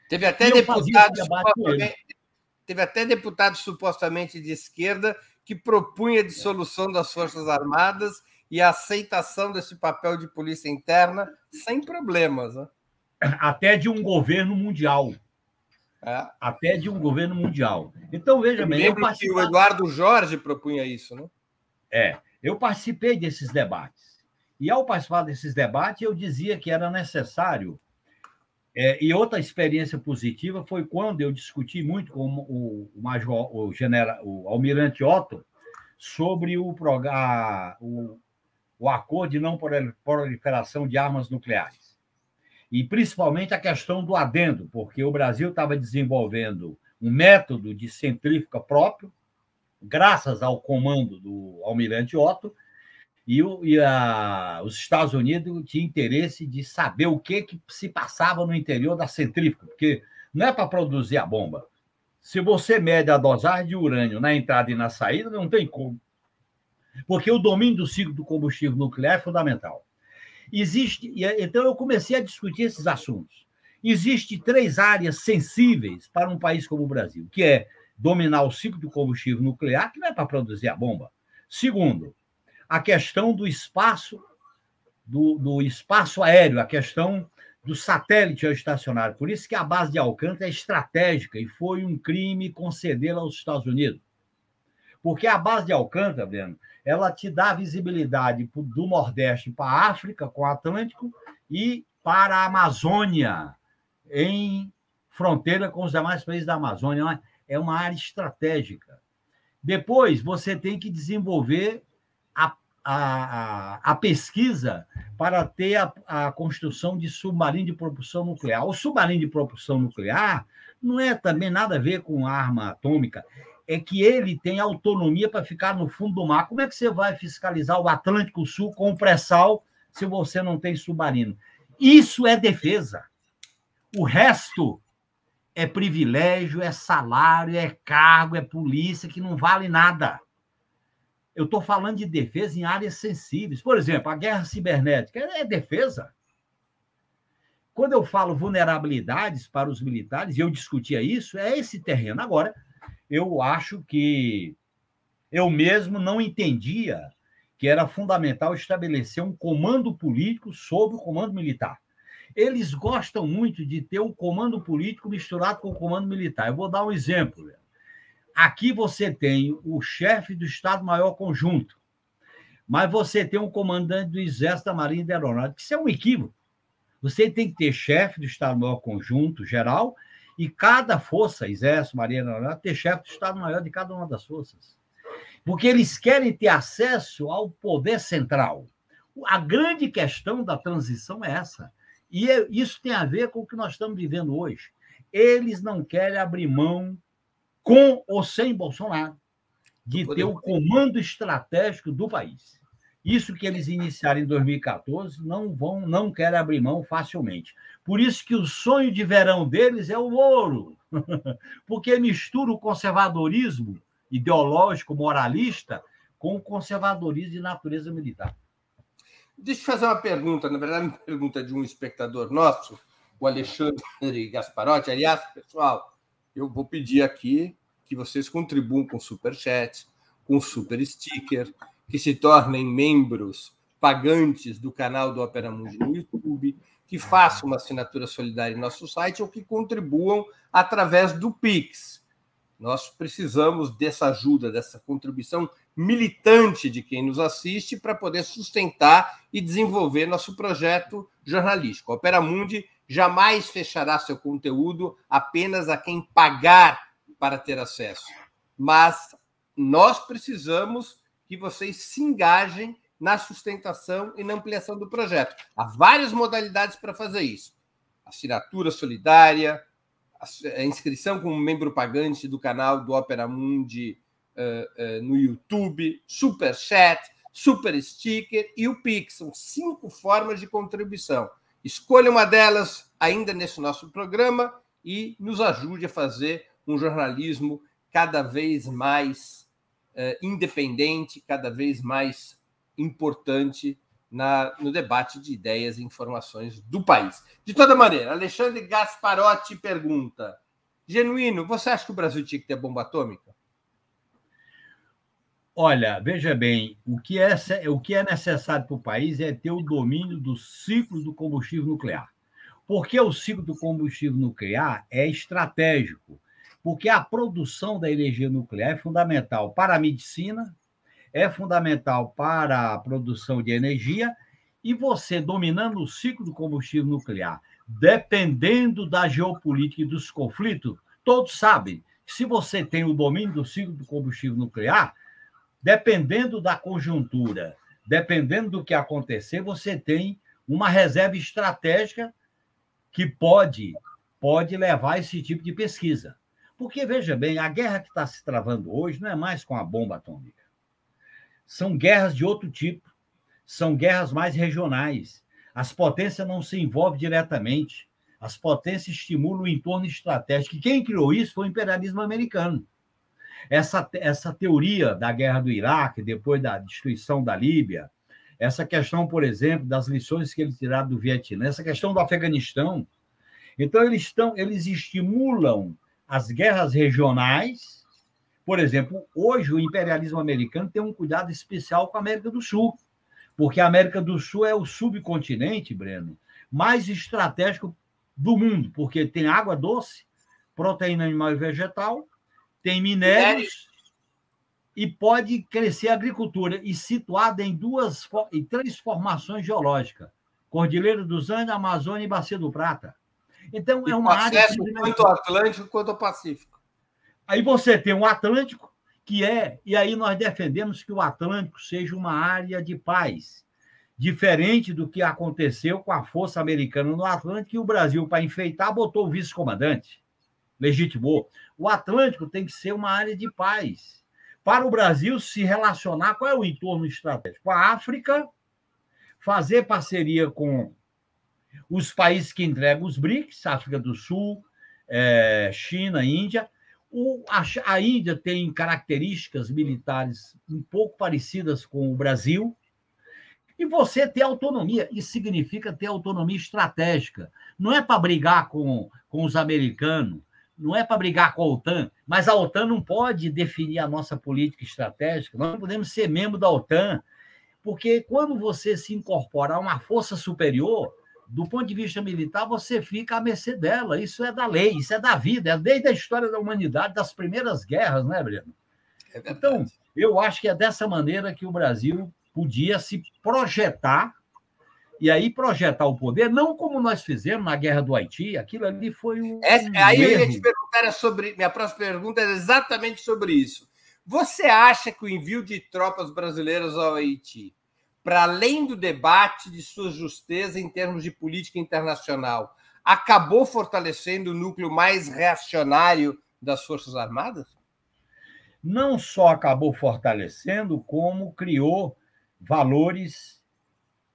Teve até deputados supostamente de esquerda que propunha a dissolução das Forças Armadas e a aceitação desse papel de polícia interna sem problemas, né? Até de um governo mundial. Até de um governo mundial. Então, veja bem... Eu lembro que o Eduardo Jorge propunha isso, né? Eu participei desses debates. E, ao participar desses debates, eu dizia que era necessário... e outra experiência positiva foi quando eu discuti muito com o almirante Otto sobre o acordo de não proliferação de armas nucleares. E, principalmente, a questão do adendo, porque o Brasil estava desenvolvendo um método de centrífuga próprio, graças ao comando do almirante Otto, e os Estados Unidos tinham interesse de saber o que se passava no interior da centrífuga, porque não é para produzir a bomba. Se você mede a dosagem de urânio na entrada e na saída, não tem como. Porque o domínio do ciclo do combustível nuclear é fundamental. Então, eu comecei a discutir esses assuntos. Existem 3 áreas sensíveis para um país como o Brasil, que é dominar o ciclo do combustível nuclear, que não é para produzir a bomba. Segundo, a questão do espaço, do espaço aéreo, a questão do satélite geoestacionário. Por isso que a base de Alcântara é estratégica e foi um crime concedê-la aos Estados Unidos. Porque a base de Alcântara, Breno, ela te dá visibilidade do Nordeste para a África, com o Atlântico, e para a Amazônia, em fronteira com os demais países da Amazônia. É uma área estratégica. Depois, você tem que desenvolver a pesquisa para ter a construção de submarino de propulsão nuclear. O submarino de propulsão nuclear não é também nada a ver com arma atômica, é que ele tem autonomia para ficar no fundo do mar. Como é que você vai fiscalizar o Atlântico Sul com pré-sal se você não tem submarino? Isso é defesa. O resto é privilégio, é salário, é cargo, é polícia, que não vale nada. Eu estou falando de defesa em áreas sensíveis. Por exemplo, a guerra cibernética é defesa. Quando eu falo vulnerabilidades para os militares, e eu discutia isso, é esse terreno. Agora, eu acho que eu mesmo não entendia que era fundamental estabelecer um comando político sobre o comando militar. Eles gostam muito de ter o comando político misturado com o comando militar. Eu vou dar um exemplo. Aqui você tem o chefe do Estado-Maior Conjunto, mas você tem um comandante do Exército, da Marinha e da Aeronáutica. Isso é um equívoco. Você tem que ter chefe do Estado-Maior Conjunto geral e cada força, Exército, Marinha e Aeronáutica, ter chefe do Estado-Maior de cada uma das forças. Porque eles querem ter acesso ao poder central. A grande questão da transição é essa. E isso tem a ver com o que nós estamos vivendo hoje. Eles não querem abrir mão, com ou sem Bolsonaro, de ter o comando estratégico do país. Isso que eles iniciaram em 2014, não querem abrir mão facilmente. Por isso que o sonho de verão deles é o ouro, porque mistura o conservadorismo ideológico, moralista, com o conservadorismo de natureza militar. Deixa eu fazer uma pergunta, na verdade, uma pergunta de um espectador nosso, o Alexandre Gasparotti. Aliás, pessoal, eu vou pedir aqui que vocês contribuam com Superchat, com Super Sticker, que se tornem membros pagantes do canal do Opera Mundi no YouTube, que façam uma assinatura solidária em nosso site ou que contribuam através do Pix. Nós precisamos dessa ajuda, dessa contribuição militante de quem nos assiste para poder sustentar e desenvolver nosso projeto jornalístico. A Opera Mundi jamais fechará seu conteúdo apenas a quem pagar para ter acesso. Mas nós precisamos que vocês se engajem na sustentação e na ampliação do projeto. Há várias modalidades para fazer isso. Assinatura solidária, a inscrição como membro pagante do canal do Opera Mundi no YouTube, Superchat, Super Sticker e o Pix. São 5 formas de contribuição. Escolha uma delas ainda nesse nosso programa e nos ajude a fazer um jornalismo cada vez mais independente, cada vez mais importante no debate de ideias e informações do país. De toda maneira, Alexandre Gasparotti pergunta: Genuíno, você acha que o Brasil tinha que ter bomba atômica? Olha, veja bem, o que é necessário para o país é ter o domínio do ciclo do combustível nuclear. Porque o ciclo do combustível nuclear é estratégico, porque a produção da energia nuclear é fundamental para a medicina, é fundamental para a produção de energia, e você, dominando o ciclo do combustível nuclear, dependendo da geopolítica e dos conflitos, todos sabem que se você tem o domínio do ciclo do combustível nuclear, dependendo da conjuntura, dependendo do que acontecer, você tem uma reserva estratégica que pode levar a esse tipo de pesquisa. Porque, veja bem, a guerra que está se travando hoje não é mais com a bomba atômica. São guerras de outro tipo, são guerras mais regionais. As potências não se envolvem diretamente, as potências estimulam o entorno estratégico. E quem criou isso foi o imperialismo americano. Essa teoria da guerra do Iraque, depois da destruição da Líbia, essa questão, por exemplo, das lições que eles tiraram do Vietnã, essa questão do Afeganistão. Então, eles estimulam as guerras regionais. Por exemplo, hoje o imperialismo americano tem um cuidado especial com a América do Sul, porque a América do Sul é o subcontinente, Breno, mais estratégico do mundo, porque tem água doce, proteína animal e vegetal, tem minérios e pode crescer a agricultura, e situada em 3 formações geológicas: Cordilheira dos Andes, Amazônia e Bacia do Prata. Então, é uma área tanto ao Atlântico quanto ao Pacífico. Aí você tem o Atlântico, e aí nós defendemos que o Atlântico seja uma área de paz, diferente do que aconteceu com a força americana no Atlântico, e o Brasil, para enfeitar, botou o vice-comandante, legitimou. O Atlântico tem que ser uma área de paz. Para o Brasil se relacionar, qual é o entorno estratégico? Com a África, fazer parceria com os países que entregam os BRICS, África do Sul, China, Índia. A Índia tem características militares um pouco parecidas com o Brasil. E você ter autonomia, isso significa ter autonomia estratégica. Não é para brigar com os americanos, não é para brigar com a OTAN, mas a OTAN não pode definir a nossa política estratégica. Nós não podemos ser membro da OTAN. Porque quando você se incorpora a uma força superior, do ponto de vista militar, você fica à mercê dela. Isso é da lei, isso é da vida, é desde a história da humanidade, das primeiras guerras, né, Breno? Então, eu acho que é dessa maneira que o Brasil podia se projetar, e aí projetar o poder, não como nós fizemos na Guerra do Haiti, aquilo ali foi aí eu ia te perguntar sobre... Minha próxima pergunta era exatamente sobre isso. Você acha que o envio de tropas brasileiras ao Haiti, para além do debate de sua justeza em termos de política internacional, acabou fortalecendo o núcleo mais reacionário das Forças Armadas? Não só acabou fortalecendo, como criou valores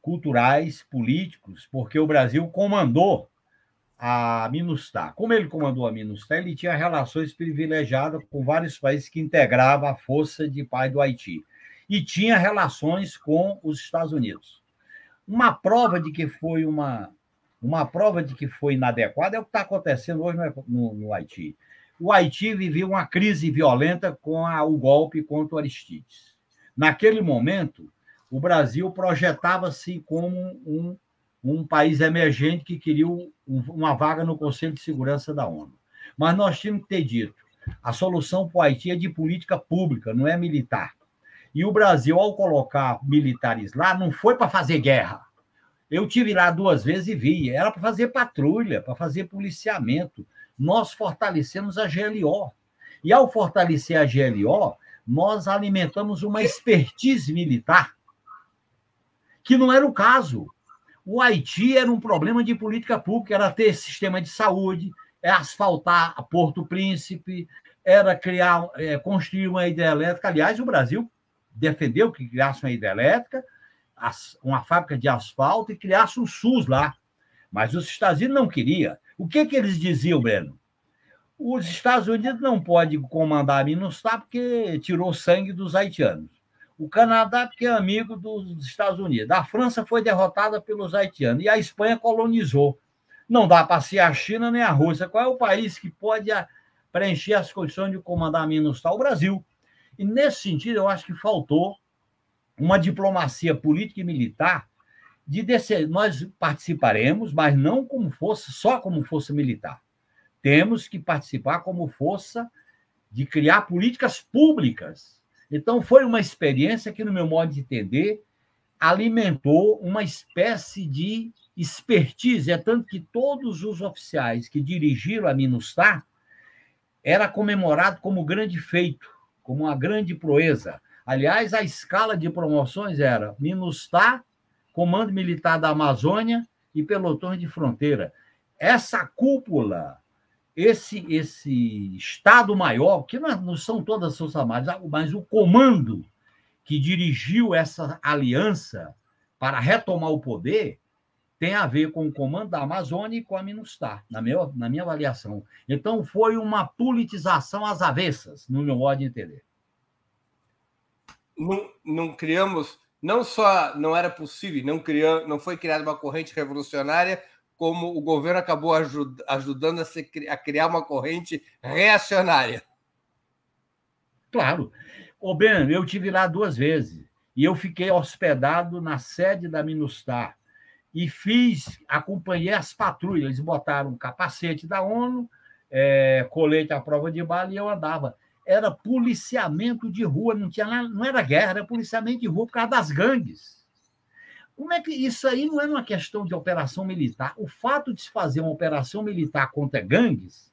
culturais, políticos, porque o Brasil comandou a MINUSTAH. Como ele comandou a MINUSTAH, ele tinha relações privilegiadas com vários países que integravam a Força de Paz do Haiti. E tinha relações com os Estados Unidos. Uma prova de que foi inadequada é o que está acontecendo hoje no Haiti. O Haiti vivia uma crise violenta com o golpe contra o Aristides. Naquele momento, o Brasil projetava-se como um país emergente que queria uma vaga no Conselho de Segurança da ONU. Mas nós tínhamos que ter dito, a solução para o Haiti é de política pública, não é militar. E o Brasil, ao colocar militares lá, não foi para fazer guerra. Eu tive lá 2 vezes e vi, era para fazer patrulha, para fazer policiamento. Nós fortalecemos a GLO. E ao fortalecer a GLO, nós alimentamos uma expertise militar, que não era o caso. O Haiti era um problema de política pública, era ter sistema de saúde, asfaltar a Porto Príncipe, era construir uma hidrelétrica. Aliás, o Brasil defendeu que criasse uma hidrelétrica, uma fábrica de asfalto e criasse um SUS lá. Mas os Estados Unidos não queriam. O que eles diziam, Breno? Os Estados Unidos não podem comandar a MINUSTAH porque tirou sangue dos haitianos. O Canadá porque é amigo dos Estados Unidos. A França foi derrotada pelos haitianos e a Espanha colonizou. Não dá para ser a China nem a Rússia. Qual é o país que pode preencher as condições de comandar a MINUSTAH? O Brasil. E, nesse sentido, eu acho que faltou uma diplomacia política e militar de descer. Nós participaremos, mas não só como força militar. Temos que participar como força de criar políticas públicas. Então, foi uma experiência que, no meu modo de entender, alimentou uma espécie de expertise. É tanto que todos os oficiais que dirigiram a MINUSTAH era comemorado como grande feito, como uma grande proeza. Aliás, a escala de promoções era MINUSTAH, Comando Militar da Amazônia e Pelotões de Fronteira. Essa cúpula, esse Estado-Maior, que não são todas as Forças Armadas, mas o comando que dirigiu essa aliança para retomar o poder, tem a ver com o Comando da Amazônia e com a MINUSTAH, na minha avaliação. Então, foi uma politização às avessas, no meu modo de entender. Não criamos, não só não era possível, não foi criada uma corrente revolucionária, como o governo acabou ajudando a criar uma corrente reacionária. Claro. Ô, Ben, eu estive lá 2 vezes e eu fiquei hospedado na sede da MINUSTAH e acompanhei as patrulhas. Eles botaram um capacete da ONU, colete à prova de bala e eu andava. Era policiamento de rua, não era guerra, era policiamento de rua por causa das gangues. Como é que isso aí não era uma questão de operação militar? O fato de se fazer uma operação militar contra gangues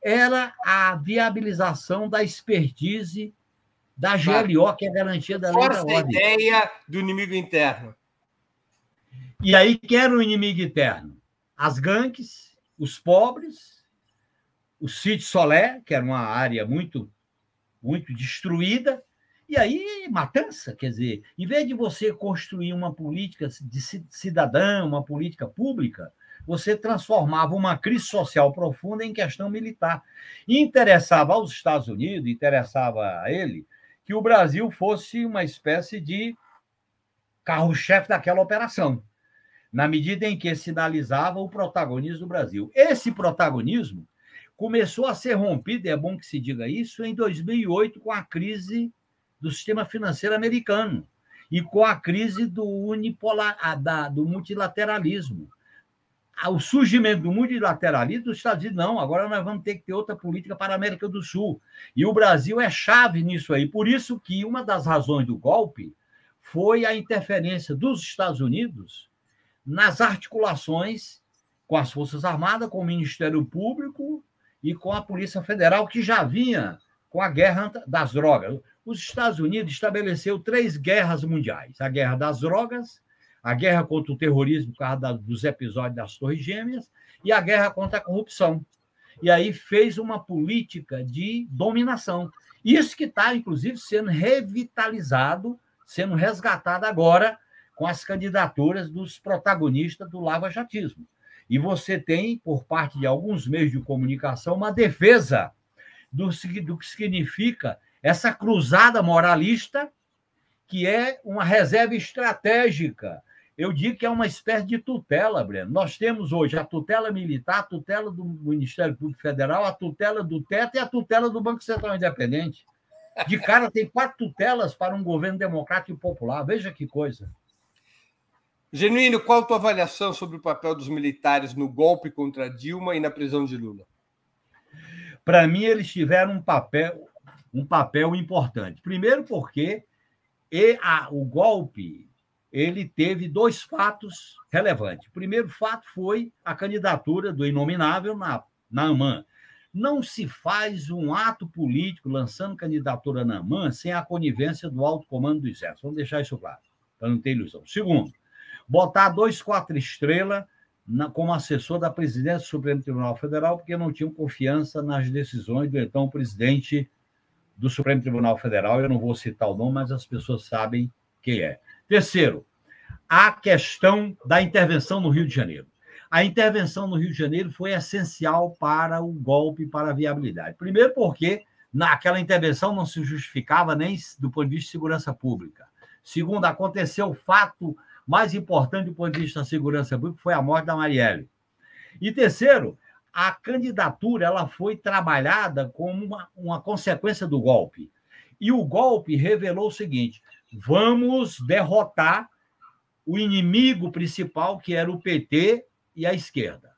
era a viabilização da expertise da GLO, que é a garantia da lei da ordem. Força a ideia do inimigo interno. E aí, quem era o inimigo interno? As gangues, os pobres, o Sítio Solé, que era uma área muito, muito destruída, e aí, matança, quer dizer, em vez de você construir uma política de cidadã, uma política pública, você transformava uma crise social profunda em questão militar. E interessava aos Estados Unidos, interessava a ele, que o Brasil fosse uma espécie de carro-chefe daquela operação, na medida em que sinalizava o protagonismo do Brasil. Esse protagonismo começou a ser rompido, e é bom que se diga isso, em 2008, com a crise do sistema financeiro americano. e com a crise do multilateralismo. O surgimento do multilateralismo, os Estados Unidos, não, agora nós vamos ter que ter outra política para a América do Sul. E o Brasil é chave nisso aí. Por isso que uma das razões do golpe foi a interferência dos Estados Unidos nas articulações com as Forças Armadas, com o Ministério Público e com a Polícia Federal, que já vinha com a guerra das drogas. Os Estados Unidos estabeleceu 3 guerras mundiais: a guerra das drogas, a guerra contra o terrorismo por causa dos episódios das Torres Gêmeas e a guerra contra a corrupção. E aí fez uma política de dominação. Isso que está, inclusive, sendo revitalizado, sendo resgatado agora com as candidaturas dos protagonistas do lavajatismo. E você tem, por parte de alguns meios de comunicação, uma defesa do que significa essa cruzada moralista, que é uma reserva estratégica. Eu digo que é uma espécie de tutela, Breno. Nós temos hoje a tutela militar, a tutela do Ministério Público Federal, a tutela do teto e a tutela do Banco Central Independente. De cara, tem 4 tutelas para um governo democrático e popular. Veja que coisa. Genuíno, qual a tua avaliação sobre o papel dos militares no golpe contra Dilma e na prisão de Lula? Para mim, eles tiveram um papel importante. Primeiro porque o golpe ele teve 2 fatos relevantes. O primeiro fato foi a candidatura do inominável na AMAN. Não se faz um ato político lançando candidatura na AMAN sem a conivência do alto comando do Exército. Vamos deixar isso claro, para não ter ilusão. Segundo, botar 2 4-estrelas como assessor da presidência do Supremo Tribunal Federal, porque não tinham confiança nas decisões do então presidente do Supremo Tribunal Federal. Eu não vou citar o nome, mas as pessoas sabem quem é. Terceiro, a questão da intervenção no Rio de Janeiro. A intervenção no Rio de Janeiro foi essencial para o golpe, para a viabilidade. Primeiro porque naquela intervenção não se justificava nem do ponto de vista de segurança pública. Segundo, aconteceu o fato mais importante do ponto de vista da segurança pública, foi a morte da Marielle. E terceiro, a candidatura ela foi trabalhada como uma consequência do golpe. E o golpe revelou o seguinte: vamos derrotar o inimigo principal, que era o PT e a esquerda.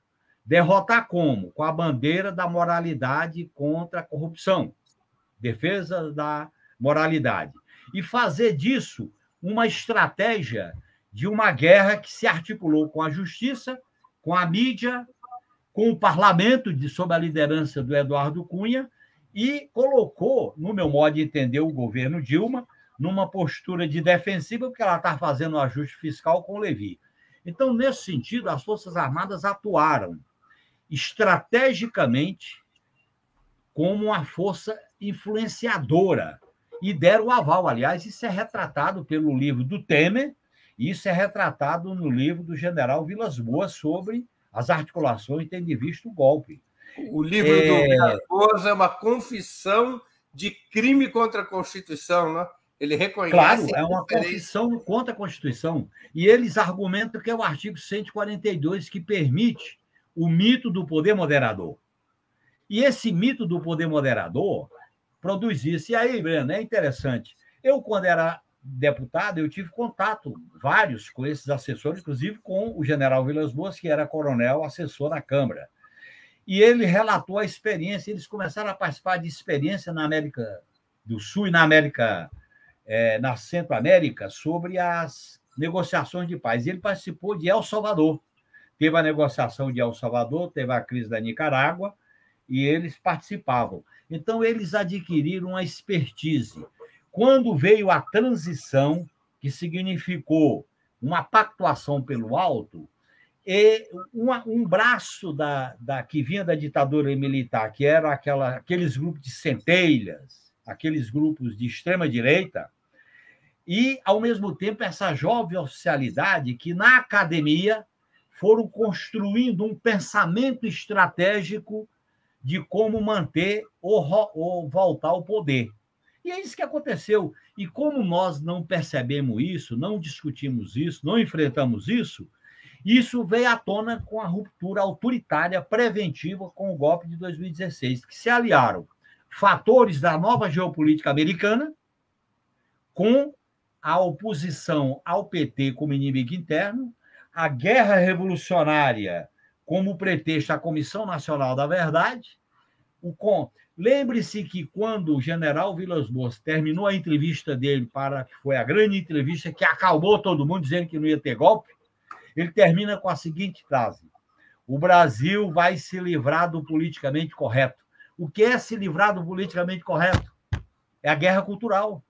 Derrotar como? Com a bandeira da moralidade contra a corrupção. Defesa da moralidade. E fazer disso uma estratégia de uma guerra que se articulou com a justiça, com a mídia, com o parlamento, sob a liderança do Eduardo Cunha, e colocou, no meu modo de entender, o governo Dilma numa postura de defensiva, porque ela está fazendo um ajuste fiscal com o Levi. Então, nesse sentido, as Forças Armadas atuaram estrategicamente como uma força influenciadora e deram o aval. Aliás, isso é retratado pelo livro do Temer, isso é retratado no livro do general Vilas Boas sobre as articulações tendo visto o golpe. O livro do Vilas Boas é uma confissão de crime contra a Constituição, né? Ele reconhece... Claro, é uma confissão contra a Constituição. E eles argumentam que é o artigo 142 que permite o mito do poder moderador. E esse mito do poder moderador produz isso. E aí, Breno, é interessante. Eu, quando era deputado, eu tive contato vários com esses assessores, inclusive com o general Vilas Boas, que era coronel, assessor na Câmara. E ele relatou a experiência, eles começaram a participar de experiência na América do Sul e na Centro-América sobre as negociações de paz. Ele participou de El Salvador. Teve a negociação de El Salvador, teve a crise da Nicarágua, e eles participavam. Então, eles adquiriram uma expertise. Quando veio a transição, que significou uma pactuação pelo alto, e um braço que vinha da ditadura militar, que era aqueles grupos de centelhas, aqueles grupos de extrema-direita, e, ao mesmo tempo, essa jovem oficialidade que, na academia, foram construindo um pensamento estratégico de como manter ou voltar ao poder. E é isso que aconteceu. E como nós não percebemos isso, não discutimos isso, não enfrentamos isso, isso veio à tona com a ruptura autoritária preventiva com o golpe de 2016, que se aliaram fatores da nova geopolítica americana com a oposição ao PT como inimigo interno, a guerra revolucionária como pretexto à Comissão Nacional da Verdade. Lembre-se que quando o general Vilas Boas terminou a entrevista dele, que foi a grande entrevista que acalmou todo mundo, dizendo que não ia ter golpe, ele termina com a seguinte frase: o Brasil vai se livrar do politicamente correto. O que é se livrar do politicamente correto? É a guerra cultural.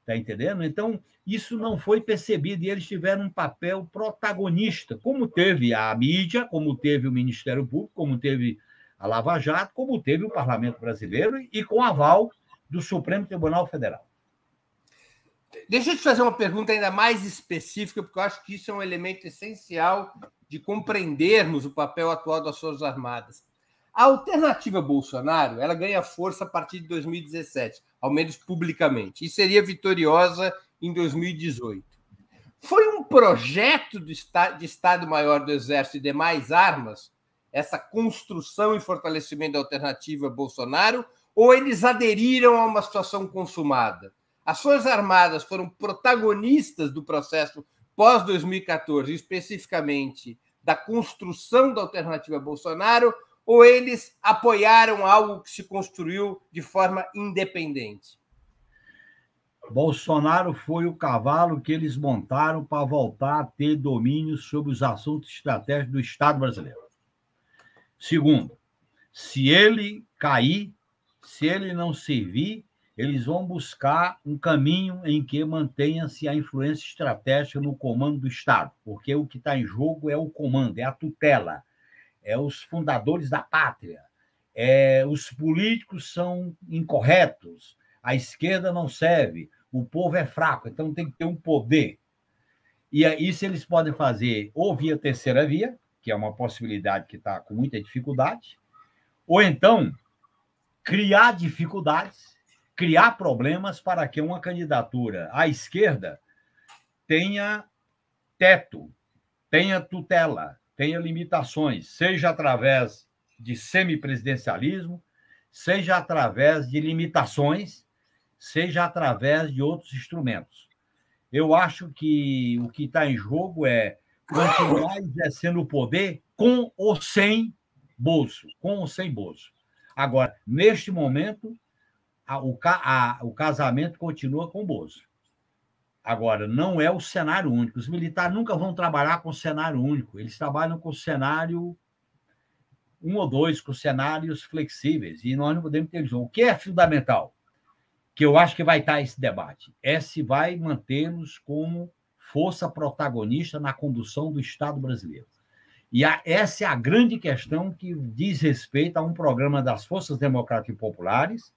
Está entendendo? Então, isso não foi percebido e eles tiveram um papel protagonista, como teve a mídia, como teve o Ministério Público, como teve a Lava Jato, como teve o Parlamento Brasileiro e com aval do Supremo Tribunal Federal. Deixa eu te fazer uma pergunta ainda mais específica, porque eu acho que isso é um elemento essencial de compreendermos o papel atual das Forças Armadas. A alternativa Bolsonaro, ela ganha força a partir de 2017, ao menos publicamente, e seria vitoriosa em 2018. Foi um projeto de Estado-Maior do Exército e demais armas, essa construção e fortalecimento da alternativa Bolsonaro, ou eles aderiram a uma situação consumada? As Forças Armadas foram protagonistas do processo pós-2014, especificamente da construção da alternativa Bolsonaro, ou eles apoiaram algo que se construiu de forma independente? Bolsonaro foi o cavalo que eles montaram para voltar a ter domínio sobre os assuntos estratégicos do Estado brasileiro. Segundo, se ele cair, se ele não servir, eles vão buscar um caminho em que mantenha-se a influência estratégica no comando do Estado, porque o que está em jogo é o comando, é a tutela, é os fundadores da pátria, os políticos são incorretos, a esquerda não serve, o povo é fraco, então tem que ter um poder. E isso eles podem fazer ou via terceira via, que é uma possibilidade que está com muita dificuldade, ou então criar dificuldades, criar problemas para que uma candidatura à esquerda tenha teto, tenha tutela, tenha limitações, seja através de semipresidencialismo, seja através de limitações, seja através de outros instrumentos. Eu acho que o que está em jogo é continuar exercendo o poder com ou sem bolso, com ou sem bolso. Agora, neste momento, o casamento continua com o bolso. Agora, não é o cenário único. Os militares nunca vão trabalhar com cenário único. Eles trabalham com cenário 1 ou 2, com cenários flexíveis. E nós não podemos ter isso. O que é fundamental? Que eu acho que vai estar esse debate. É se vai mantê-los como força protagonista na condução do Estado brasileiro. E essa é a grande questão que diz respeito a um programa das Forças Democráticas e Populares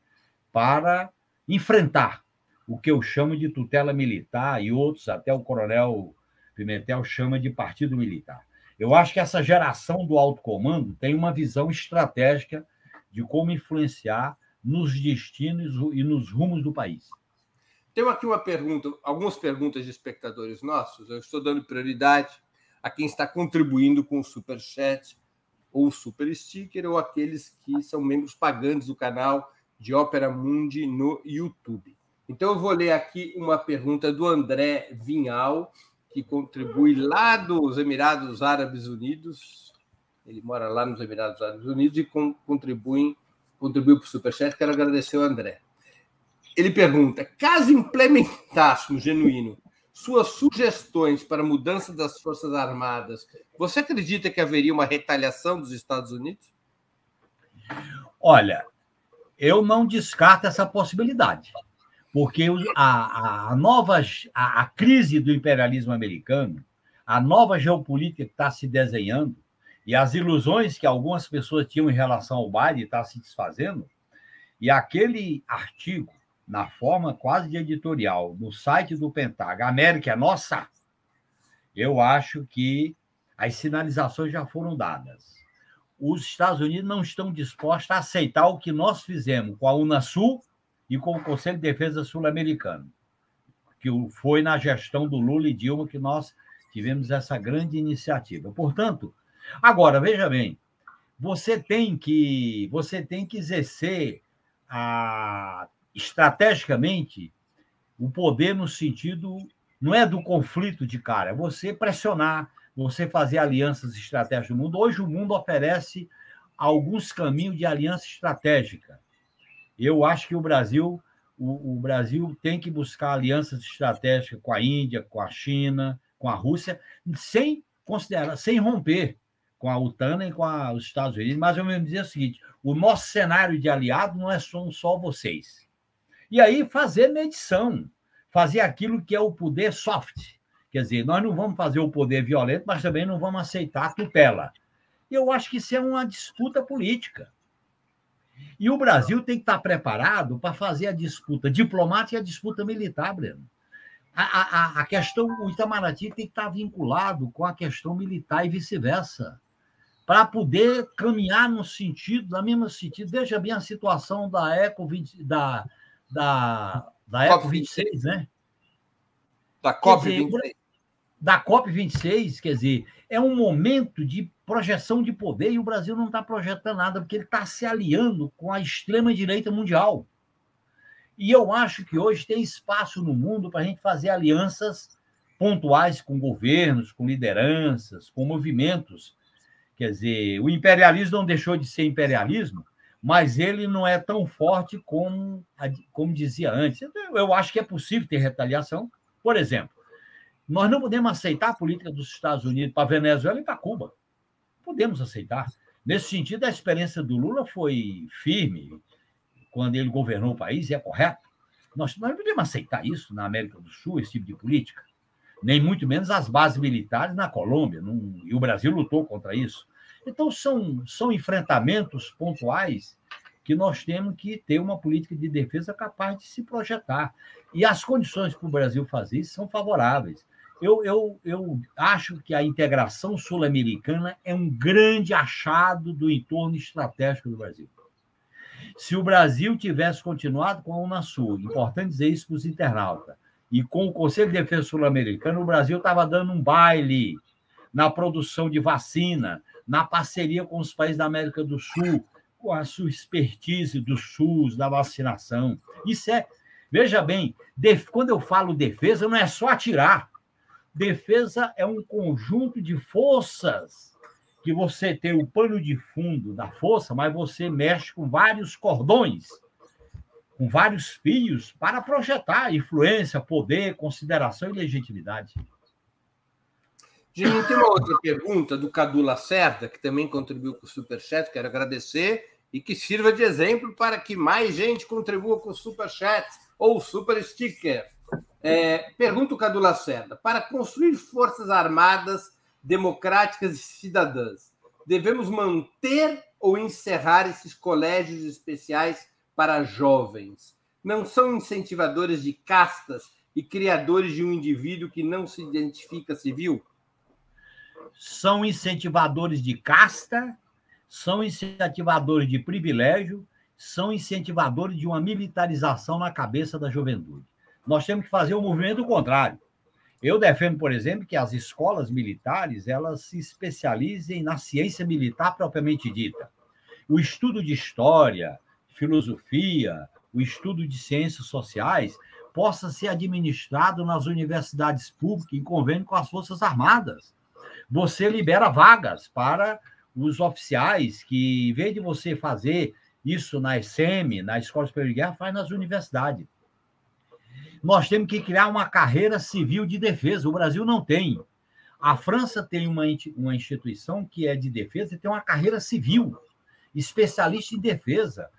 para enfrentar o que eu chamo de tutela militar e outros, até o coronel Pimentel chama de partido militar. Eu acho que essa geração do alto comando tem uma visão estratégica de como influenciar nos destinos e nos rumos do país. Tenho aqui uma pergunta, algumas perguntas de espectadores nossos. Eu estou dando prioridade a quem está contribuindo com o Superchat ou o Super Sticker, ou aqueles que são membros pagantes do canal de Ópera Mundi no YouTube. Então, eu vou ler aqui uma pergunta do André Vinhal, que contribui lá dos Emirados Árabes Unidos. Ele mora lá nos Emirados Árabes Unidos e contribuiu para o Superchat. Quero agradecer ao André. Ele pergunta: caso implementássemos, Genuíno, suas sugestões para a mudança das Forças Armadas, você acredita que haveria uma retaliação dos Estados Unidos? Olha, eu não descarto essa possibilidade, porque a crise do imperialismo americano, a nova geopolítica que está se desenhando e as ilusões que algumas pessoas tinham em relação ao Biden está se desfazendo, e aquele artigo, na forma quase de editorial, no site do Pentágono, América é nossa, eu acho que as sinalizações já foram dadas. Os Estados Unidos não estão dispostos a aceitar o que nós fizemos com a Unasul e com o Conselho de Defesa Sul-Americano, que foi na gestão do Lula e Dilma que nós tivemos essa grande iniciativa. Portanto, agora, veja bem, você tem que exercer estrategicamente O poder no sentido, não é do conflito de cara, é você pressionar, você fazer alianças estratégicas no mundo. Hoje o mundo oferece alguns caminhos de aliança estratégica. Eu acho que o Brasil tem que buscar alianças estratégicas com a Índia, com a China, com a Rússia, sem romper com a OTAN e com os Estados Unidos. Mas eu mesmo dizer o seguinte: o nosso cenário de aliado não são só vocês. E aí fazer medição, fazer aquilo que é o poder soft. Quer dizer, nós não vamos fazer o poder violento, mas também não vamos aceitar a tutela. Eu acho que isso é uma disputa política. E o Brasil tem que estar preparado para fazer a disputa diplomática e a disputa militar, Breno. A questão, o Itamaraty tem que estar vinculado com a questão militar e vice-versa, para poder caminhar no mesmo sentido. Veja bem a situação da Eco 26, né? Da COP26. Da COP26, quer dizer, é um momento de projeção de poder e o Brasil não está projetando nada, porque ele está se aliando com a extrema-direita mundial. E eu acho que hoje tem espaço no mundo para a gente fazer alianças pontuais com governos, com lideranças, com movimentos. Quer dizer, o imperialismo não deixou de ser imperialismo, mas ele não é tão forte como dizia antes. Eu acho que é possível ter retaliação. Por exemplo, nós não podemos aceitar a política dos Estados Unidos para a Venezuela e para Cuba. Podemos aceitar. Nesse sentido, a experiência do Lula foi firme quando ele governou o país, e é correto. Nós não podemos aceitar isso na América do Sul, esse tipo de política. Nem muito menos as bases militares na Colômbia. E o Brasil lutou contra isso. Então, são enfrentamentos pontuais que nós temos que ter uma política de defesa capaz de se projetar. E as condições para o Brasil fazer isso são favoráveis. Eu acho que a integração sul-americana é um grande achado do entorno estratégico do Brasil. Se o Brasil tivesse continuado com a Unasul, importante dizer isso para os internautas, e com o Conselho de Defesa Sul-Americano, o Brasil estava dando um baile na produção de vacina, na parceria com os países da América do Sul, com a sua expertise do SUS, da vacinação. Isso é... Veja bem, quando eu falo defesa, não é só atirar. Defesa é um conjunto de forças que você tem o pano de fundo da força, mas você mexe com vários cordões, com vários fios para projetar influência, poder, consideração e legitimidade. Geninho, tem uma outra pergunta do Cadu Lacerda, que também contribuiu com o Superchat, quero agradecer, e que sirva de exemplo para que mais gente contribua com o Superchat ou Super Sticker. Pergunta o Cadu Lacerda: para construir forças armadas democráticas e cidadãs, devemos manter ou encerrar esses colégios especiais para jovens? Não são incentivadores de castas e criadores de um indivíduo que não se identifica civil? São incentivadores de casta, são incentivadores de privilégio, são incentivadores de uma militarização na cabeça da juventude. Nós temos que fazer o movimento contrário. Eu defendo, por exemplo, que as escolas militares elas se especializem na ciência militar propriamente dita. O estudo de história, filosofia, o estudo de ciências sociais possa ser administrado nas universidades públicas em convênio com as Forças Armadas. Você libera vagas para os oficiais que, em vez de você fazer isso na ESEMI, na Escola Superior de Guerra, faz nas universidades. Nós temos que criar uma carreira civil de defesa. O Brasil não tem. A França tem uma instituição que é de defesa e tem uma carreira civil, especialista em defesa.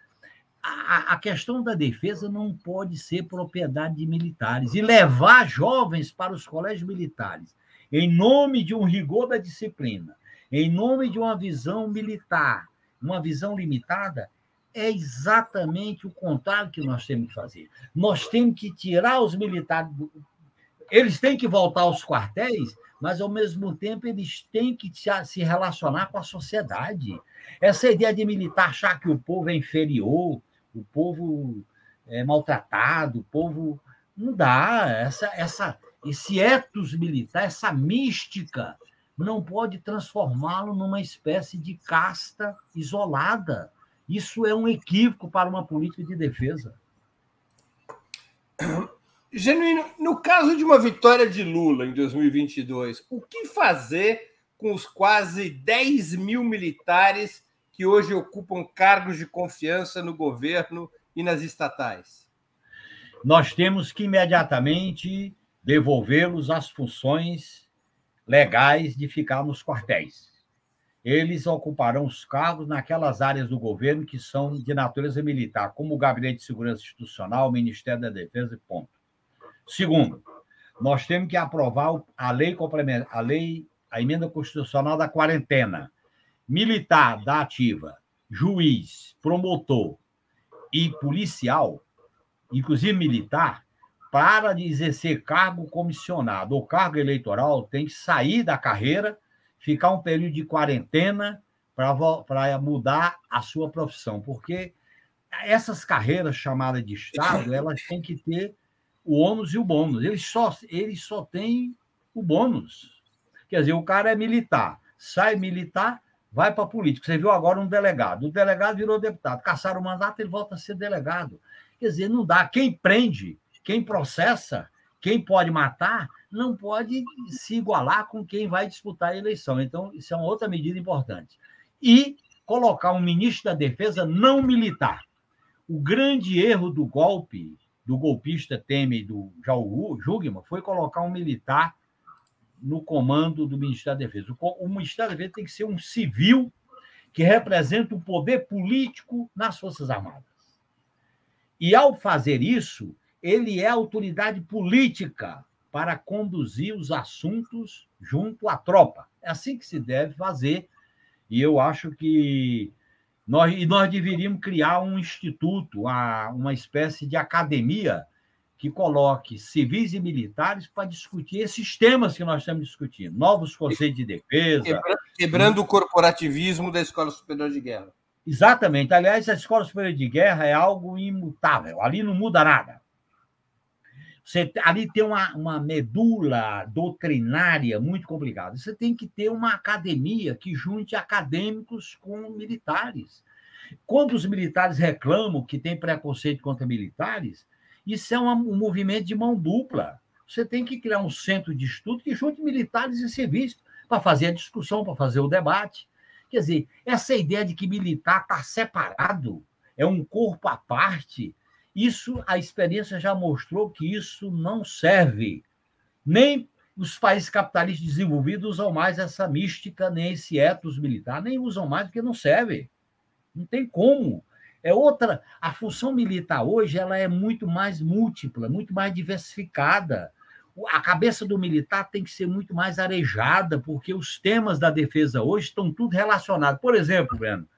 A questão da defesa não pode ser propriedade de militares. E levar jovens para os colégios militares, em nome de um rigor da disciplina, em nome de uma visão militar, uma visão limitada, é exatamente o contrário que nós temos que fazer. Nós temos que tirar os militares... Eles têm que voltar aos quartéis, mas, ao mesmo tempo, eles têm que se relacionar com a sociedade. Essa ideia de militar achar que o povo é inferior, o povo é maltratado, o povo... Não dá. Esse ethos militar, essa mística, não pode transformá-lo numa espécie de casta isolada. Isso é um equívoco para uma política de defesa. Genuíno, no caso de uma vitória de Lula em 2022, o que fazer com os quase 10 mil militares que hoje ocupam cargos de confiança no governo e nas estatais? Nós temos que imediatamente devolvê-los às funções legais de ficar nos quartéis. Eles ocuparão os cargos naquelas áreas do governo que são de natureza militar, como o Gabinete de Segurança Institucional, o Ministério da Defesa, ponto. Segundo, nós temos que aprovar a emenda constitucional da quarentena. Militar da ativa, juiz, promotor e policial, inclusive militar, para de exercer cargo comissionado ou cargo eleitoral, tem que sair da carreira, ficar um período de quarentena para mudar a sua profissão, porque essas carreiras chamadas de Estado, elas têm que ter o ônus e o bônus. Eles só têm o bônus. Quer dizer, o cara é militar, sai militar, vai para a política. Você viu agora um delegado. O delegado virou deputado. Caçaram o mandato, ele volta a ser delegado. Quer dizer, não dá. Quem prende, quem processa, quem pode matar, não pode se igualar com quem vai disputar a eleição. Então, isso é uma outra medida importante. E colocar um ministro da Defesa não militar. O grande erro do golpe, do golpista Temer e do Jair Jugman, foi colocar um militar no comando do Ministério da Defesa. O Ministério da Defesa tem que ser um civil que representa o poder político nas Forças Armadas. E, ao fazer isso, ele é a autoridade política para conduzir os assuntos junto à tropa. É assim que se deve fazer. E eu acho que nós deveríamos criar um instituto, uma espécie de academia que coloque civis e militares para discutir esses temas que nós estamos discutindo. Novos conceitos de defesa. Quebrando o corporativismo da Escola Superior de Guerra. Exatamente. Aliás, a Escola Superior de Guerra é algo imutável. Ali não muda nada. Ali tem uma medula doutrinária muito complicada. Você tem que ter uma academia que junte acadêmicos com militares. Quando os militares reclamam que tem preconceito contra militares, isso é um movimento de mão dupla. Você tem que criar um centro de estudo que junte militares e civis para fazer a discussão, para fazer o debate. Quer dizer, essa ideia de que militar está separado, é um corpo à parte, isso, a experiência já mostrou que isso não serve. Nem os países capitalistas desenvolvidos usam mais essa mística, nem esse ethos militar, nem usam mais porque não serve. Não tem como. É outra. A função militar hoje ela é muito mais múltipla, muito mais diversificada. A cabeça do militar tem que ser muito mais arejada, porque os temas da defesa hoje estão tudo relacionados. Por exemplo, Breno,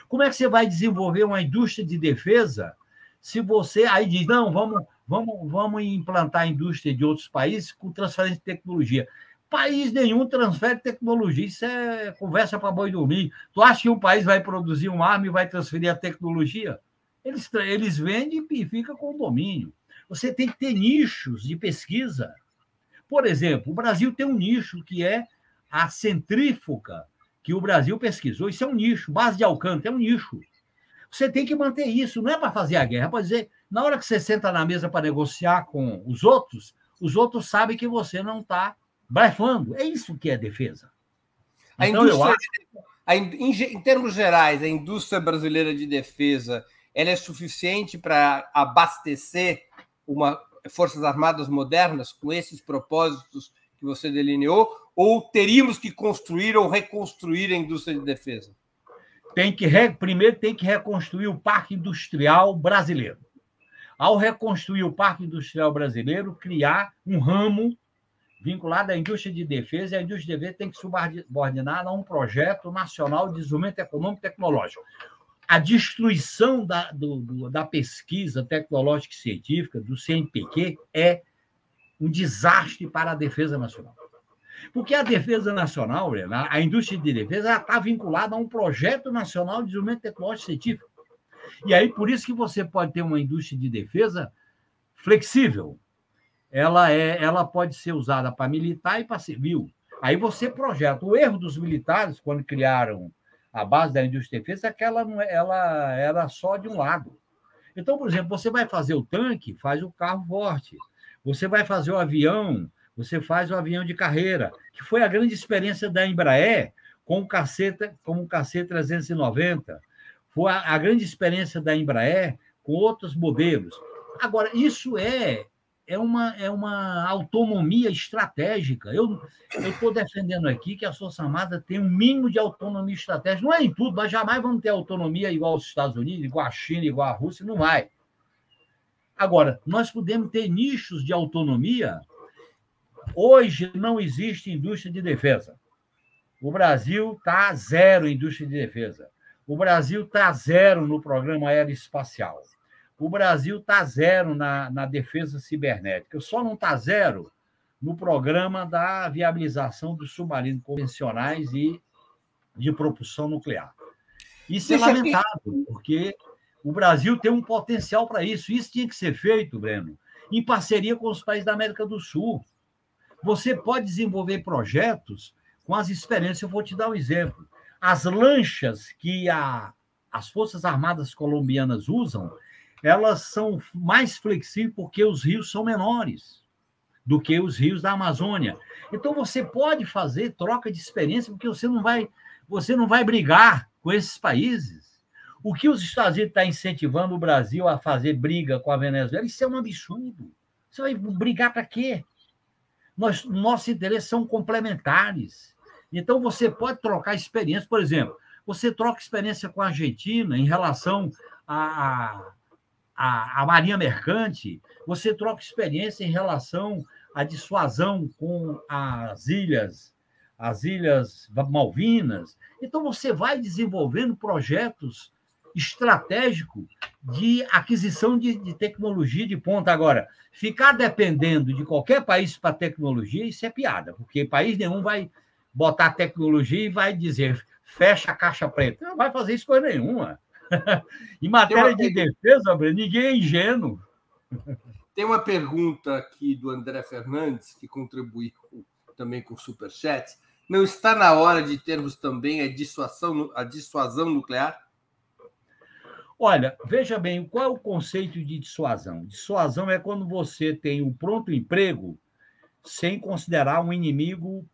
como é que você vai desenvolver uma indústria de defesa se você aí diz, não, vamos implantar a indústria de outros países com transferência de tecnologia? País nenhum transfere tecnologia, isso é conversa para boi dormir. Tu acha que um país vai produzir uma arma e vai transferir a tecnologia? Eles vendem e ficam com o domínio. Você tem que ter nichos de pesquisa. Por exemplo, o Brasil tem um nicho que é a centrífuga, que o Brasil pesquisou. Isso é um nicho. Base de Alcântara é um nicho. Você tem que manter isso. Não é para fazer a guerra, é para dizer, na hora que você senta na mesa para negociar com os outros sabem que você não está blefando. É isso que é defesa. Então, em termos gerais, a indústria brasileira de defesa ela é suficiente para abastecer Forças Armadas modernas com esses propósitos que você delineou? Ou teríamos que construir ou reconstruir a indústria de defesa? Primeiro tem que reconstruir o parque industrial brasileiro. Ao reconstruir o parque industrial brasileiro, criar um ramo vinculado à indústria de defesa, e a indústria de defesa tem que subordinar a um projeto nacional de desenvolvimento econômico e tecnológico. A destruição da pesquisa tecnológica e científica, do CNPq, é um desastre para a defesa nacional. Porque a defesa nacional, a indústria de defesa, está vinculada a um projeto nacional de desenvolvimento tecnológico e científico. E aí, por isso que você pode ter uma indústria de defesa flexível. Ela pode ser usada para militar e para civil. Aí você projeta. O erro dos militares, quando criaram a base da indústria de defesa, é que ela era só de um lado. Então, por exemplo, você vai fazer o tanque, faz o carro forte. Você vai fazer o avião, você faz o avião de carreira, que foi a grande experiência da Embraer com o KC-390. Foi a grande experiência da Embraer com outros modelos. Agora, isso é uma autonomia estratégica. Eu estou defendendo aqui que as Forças Armadas têm um mínimo de autonomia estratégica. Não é em tudo, mas jamais vamos ter autonomia igual aos Estados Unidos, igual à China, igual à Rússia, não vai. Agora, nós podemos ter nichos de autonomia. Hoje não existe indústria de defesa. O Brasil está zero em indústria de defesa. O Brasil está zero no programa aeroespacial. O Brasil está zero na defesa cibernética. Só não está zero no programa da viabilização dos submarinos convencionais e de propulsão nuclear. Isso é lamentável, porque o Brasil tem um potencial para isso. Isso tinha que ser feito, Breno, em parceria com os países da América do Sul. Você pode desenvolver projetos com as experiências. Eu vou te dar um exemplo. As lanchas que as Forças Armadas colombianas usam, elas são mais flexíveis porque os rios são menores do que os rios da Amazônia. Então, você pode fazer troca de experiência porque você não vai brigar com esses países. O que os Estados Unidos estão incentivando o Brasil a fazer briga com a Venezuela, isso é um absurdo. Você vai brigar para quê? Nossos interesses são complementares. Então, você pode trocar experiência. Por exemplo, você troca experiência com a Argentina em relação à Marinha Mercante, você troca experiência em relação à dissuasão com as Ilhas Malvinas. Então, você vai desenvolvendo projetos estratégicos de aquisição de tecnologia de ponta. Agora, ficar dependendo de qualquer país para tecnologia, isso é piada, porque país nenhum vai botar tecnologia e vai dizer fecha a caixa preta. Não vai fazer isso coisa nenhuma. Em matéria de defesa, ninguém é ingênuo. Tem uma pergunta aqui do André Fernandes, que contribuiu também com o Superchat. Não está na hora de termos também a dissuasão nuclear? Olha, veja bem, qual é o conceito de dissuasão? Dissuasão é quando você tem um pronto emprego sem considerar um inimigo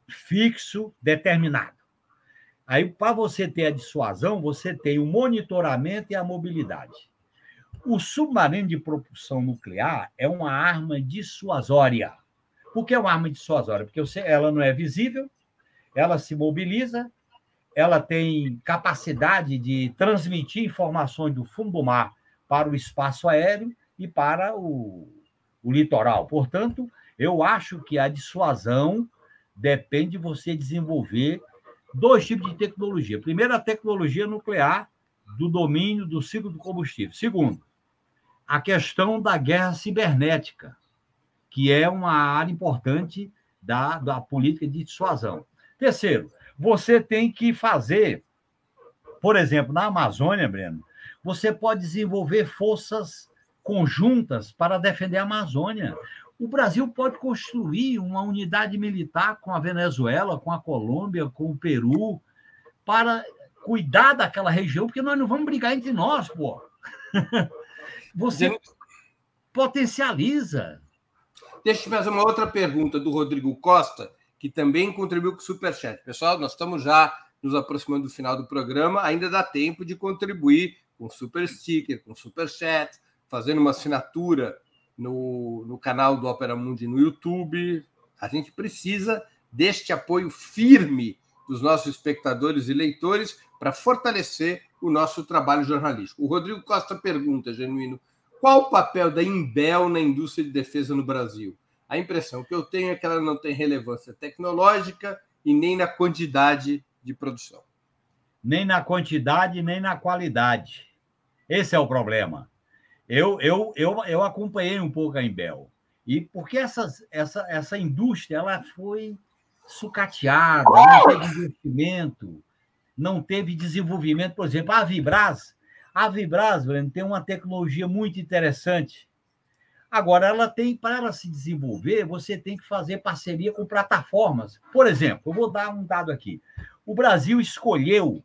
fixo, determinado. Aí, para você ter a dissuasão, você tem o monitoramento e a mobilidade. O submarino de propulsão nuclear é uma arma dissuasória. Por que é uma arma dissuasória? Porque ela não é visível, ela se mobiliza, ela tem capacidade de transmitir informações do fundo do mar para o espaço aéreo e para o litoral. Portanto, eu acho que a dissuasão depende de você desenvolver dois tipos de tecnologia. Primeiro, a tecnologia nuclear do domínio do ciclo do combustível. Segundo, a questão da guerra cibernética, que é uma área importante da política de dissuasão. Terceiro, você tem que fazer, por exemplo, na Amazônia, Breno, você pode desenvolver forças conjuntas para defender a Amazônia. O Brasil pode construir uma unidade militar com a Venezuela, com a Colômbia, com o Peru, para cuidar daquela região, porque nós não vamos brigar entre nós, pô. Você potencializa. Deixa eu fazer uma outra pergunta do Rodrigo Costa, que também contribuiu com o Superchat. Pessoal, nós estamos já nos aproximando do final do programa, ainda dá tempo de contribuir com Super Sticker, com Superchat, fazendo uma assinatura no canal do Opera Mundi no YouTube. A gente precisa deste apoio firme dos nossos espectadores e leitores para fortalecer o nosso trabalho jornalístico. O Rodrigo Costa pergunta, Genuíno, qual o papel da Imbel na indústria de defesa no Brasil? A impressão que eu tenho é que ela não tem relevância tecnológica e nem na quantidade de produção. Nem na quantidade, nem na qualidade. Esse é o problema. Eu acompanhei um pouco a Imbel. E porque essa indústria ela foi sucateada, não teve investimento, não teve desenvolvimento. Por exemplo, a Vibras, Breno, tem uma tecnologia muito interessante. Agora, para ela se desenvolver, você tem que fazer parceria com plataformas. Por exemplo, eu vou dar um dado aqui. O Brasil escolheu,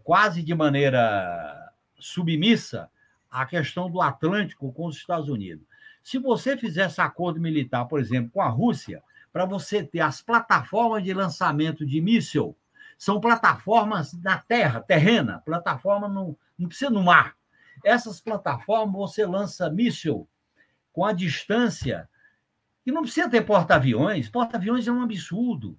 quase de maneira submissa, a questão do Atlântico com os Estados Unidos. Se você fizesse acordo militar, por exemplo, com a Rússia, para você ter as plataformas de lançamento de míssil, são plataformas na terra, terrena, plataforma não precisa no mar. Essas plataformas você lança míssil com a distância, e não precisa ter porta-aviões. Porta-aviões é um absurdo.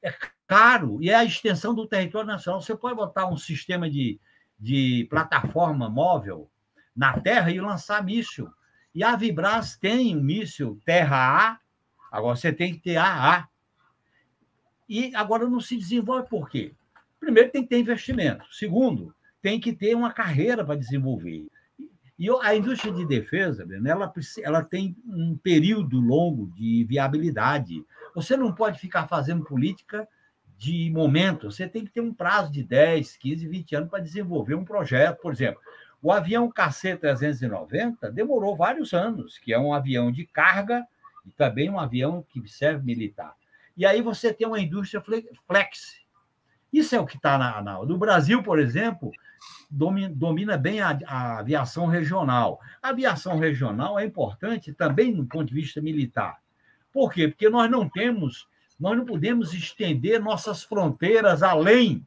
É caro, e é a extensão do território nacional. Você pode botar um sistema de plataforma móvel na terra e lançar míssil. E a Vibras tem um míssil terra-a, agora você tem que ter a. E agora não se desenvolve por quê? Primeiro, tem que ter investimento. Segundo, tem que ter uma carreira para desenvolver. E a indústria de defesa, ela tem um período longo de viabilidade. Você não pode ficar fazendo política de momento, você tem que ter um prazo de 10, 15, 20 anos para desenvolver um projeto. Por exemplo, o avião KC-390 demorou vários anos, que é um avião de carga e também um avião que serve militar. E aí você tem uma indústria flex. Isso é o que está no Brasil, por exemplo, domina bem a aviação regional. A aviação regional é importante também do ponto de vista militar. Por quê? Porque nós não podemos estender nossas fronteiras além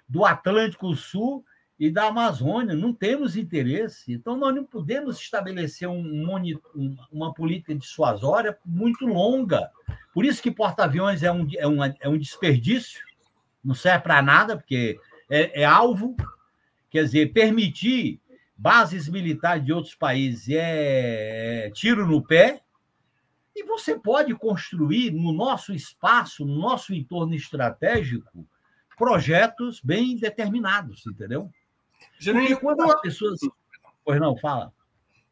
do Atlântico Sul e da Amazônia. Não temos interesse. Então, nós não podemos estabelecer uma política dissuasória muito longa. Por isso que porta-aviões é um desperdício, não serve para nada, porque é alvo. Quer dizer, permitir bases militares de outros países é tiro no pé. E você pode construir no nosso espaço, no nosso entorno estratégico, projetos bem determinados, entendeu? Porque quando as pessoas... Pois não, fala.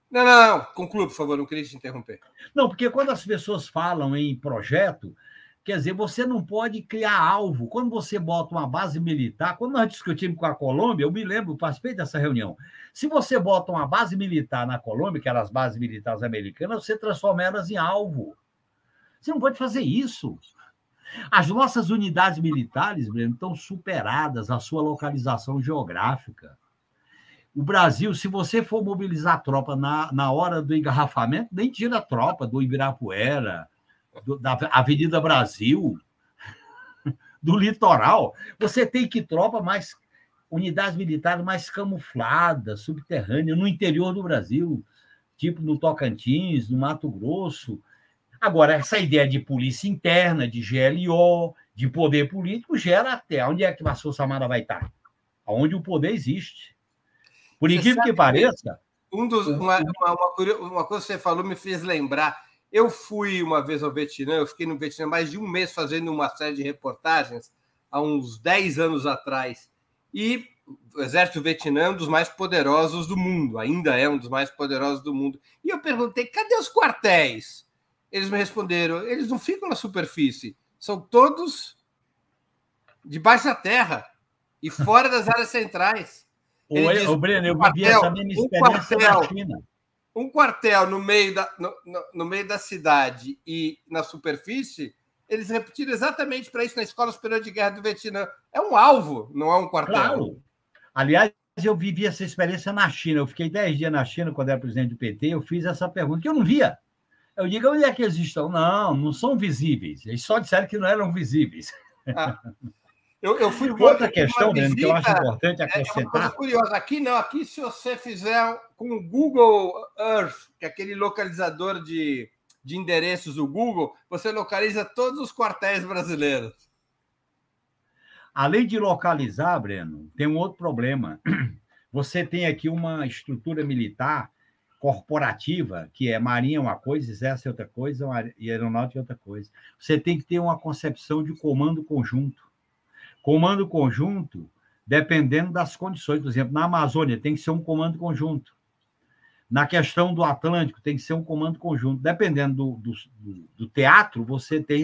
Não, conclua, por favor, não queria te interromper. Não, porque quando as pessoas falam em projeto, quer dizer, você não pode criar alvo. Quando você bota uma base militar, quando nós discutimos com a Colômbia, eu me lembro, participei dessa reunião. Se você bota uma base militar na Colômbia, que eram as bases militares americanas, você transforma elas em alvo. Você não pode fazer isso. As nossas unidades militares, Breno, estão superadas a sua localização geográfica. O Brasil, se você for mobilizar a tropa na hora do engarrafamento, nem tira a tropa do Ibirapuera, da Avenida Brasil, do litoral. Você tem que tropa mais, unidades militares mais camufladas, subterrâneas, no interior do Brasil, tipo no Tocantins, no Mato Grosso. Agora, essa ideia de polícia interna, de GLO, de poder político, gera até onde é que a Força Armada vai estar? Onde o poder existe. Por incrível que pareça... Uma coisa que você falou me fez lembrar. Eu fui uma vez ao Vietnã, eu fiquei no Vietnã mais de um mês fazendo uma série de reportagens, há uns 10 anos atrás. E o exército vietnã é um dos mais poderosos do mundo, ainda é um dos mais poderosos do mundo. E eu perguntei, cadê os quartéis? Eles me responderam, eles não ficam na superfície, são todos debaixo da terra e fora das áreas centrais. Breno, eu vivi essa mesma experiência na China. Um quartel no meio da cidade e na superfície, eles repetiram exatamente para isso na Escola Superior de Guerra do Vietnã. É um alvo, não é um quartel. Claro. Aliás, eu vivi essa experiência na China. Eu fiquei 10 dias na China quando era presidente do PT. Eu fiz essa pergunta que eu não via. Eu digo, onde é que eles estão? Não são visíveis. Eles só disseram que não eram visíveis. Eu fui outra questão, Breno, que eu acho importante acrescentar. É uma coisa curiosa. Aqui não, aqui se você fizer com o Google Earth, que é aquele localizador de endereços do Google, você localiza todos os quartéis brasileiros. Além de localizar, Breno, tem um outro problema. Você tem aqui uma estrutura militar corporativa, que é Marinha uma coisa, Exército é outra coisa, e Aeronáutica é outra coisa. Você tem que ter uma concepção de comando conjunto. Comando conjunto, dependendo das condições. Por exemplo, na Amazônia tem que ser um comando conjunto. Na questão do Atlântico tem que ser um comando conjunto. Dependendo do teatro, você tem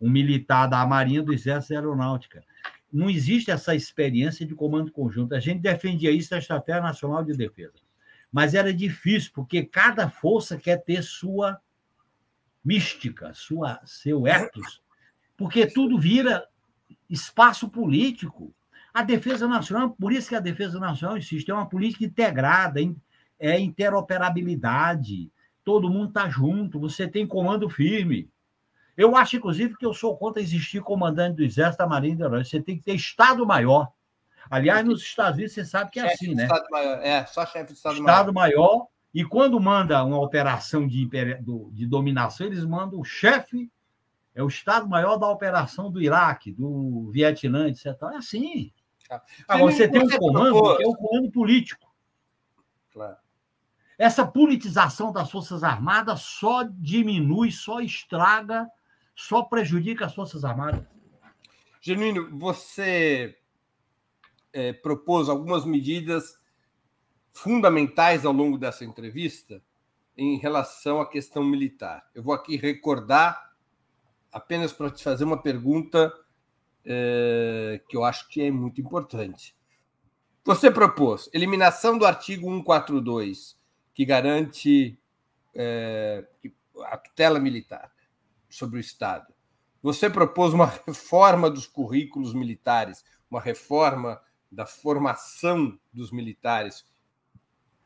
um militar da Marinha, do Exército e da Aeronáutica. Não existe essa experiência de comando conjunto. A gente defendia isso na Estratégia Nacional de Defesa. Mas era difícil, porque cada força quer ter sua mística, seu ethos, porque tudo vira espaço político. A defesa nacional, por isso que a defesa nacional existe, é uma política integrada, é interoperabilidade, todo mundo está junto, você tem comando firme. Eu acho, inclusive, que eu sou contra existir comandante do Exército, da Marinha e da Aeronáutica. Você tem que ter Estado-Maior. Aliás, nos Estados Unidos, você sabe que é assim, né? É, só chefe de Estado-Maior. Estado-Maior, e quando manda uma operação de dominação, eles mandam o chefe, é o Estado-Maior da operação do Iraque, do Vietnã, etc. É assim. Agora, você tem um comando que é o comando político. Claro. Essa politização das Forças Armadas só diminui, só estraga, só prejudica as Forças Armadas. Genuíno, você propôs algumas medidas fundamentais ao longo dessa entrevista em relação à questão militar. Eu vou aqui recordar, apenas para te fazer uma pergunta que eu acho que é muito importante. Você propôs eliminação do artigo 142, que garante a tutela militar sobre o Estado. Você propôs uma reforma dos currículos militares, uma reforma da formação dos militares,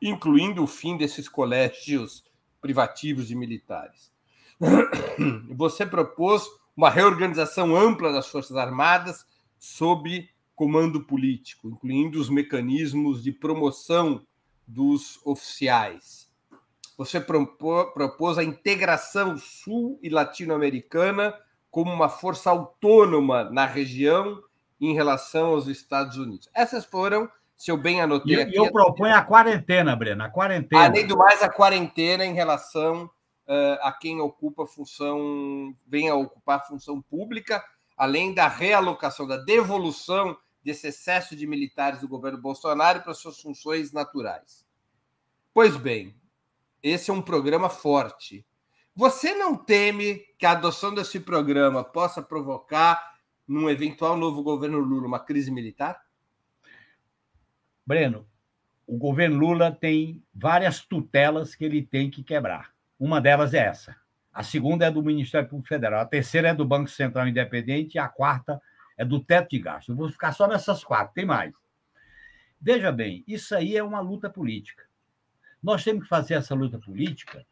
incluindo o fim desses colégios privativos de militares. Você propôs uma reorganização ampla das Forças Armadas sob comando político, incluindo os mecanismos de promoção dos oficiais. Você propôs a integração sul e latino-americana como uma força autônoma na região em relação aos Estados Unidos. Essas foram, se eu bem anotei aqui... E eu proponho a quarentena, Breno, a quarentena. Além do mais, a quarentena em relação a quem ocupa função, vem a ocupar função pública, além da realocação, da devolução desse excesso de militares do governo Bolsonaro para suas funções naturais. Pois bem, esse é um programa forte. Você não teme que a adoção desse programa possa provocar, num eventual novo governo Lula, uma crise militar? Breno, o governo Lula tem várias tutelas que ele tem que quebrar. Uma delas é essa. A segunda é do Ministério Público Federal. A terceira é do Banco Central Independente. E a quarta é do teto de gastos. Eu vou ficar só nessas quatro, tem mais. Veja bem, isso aí é uma luta política. Nós temos que fazer essa luta política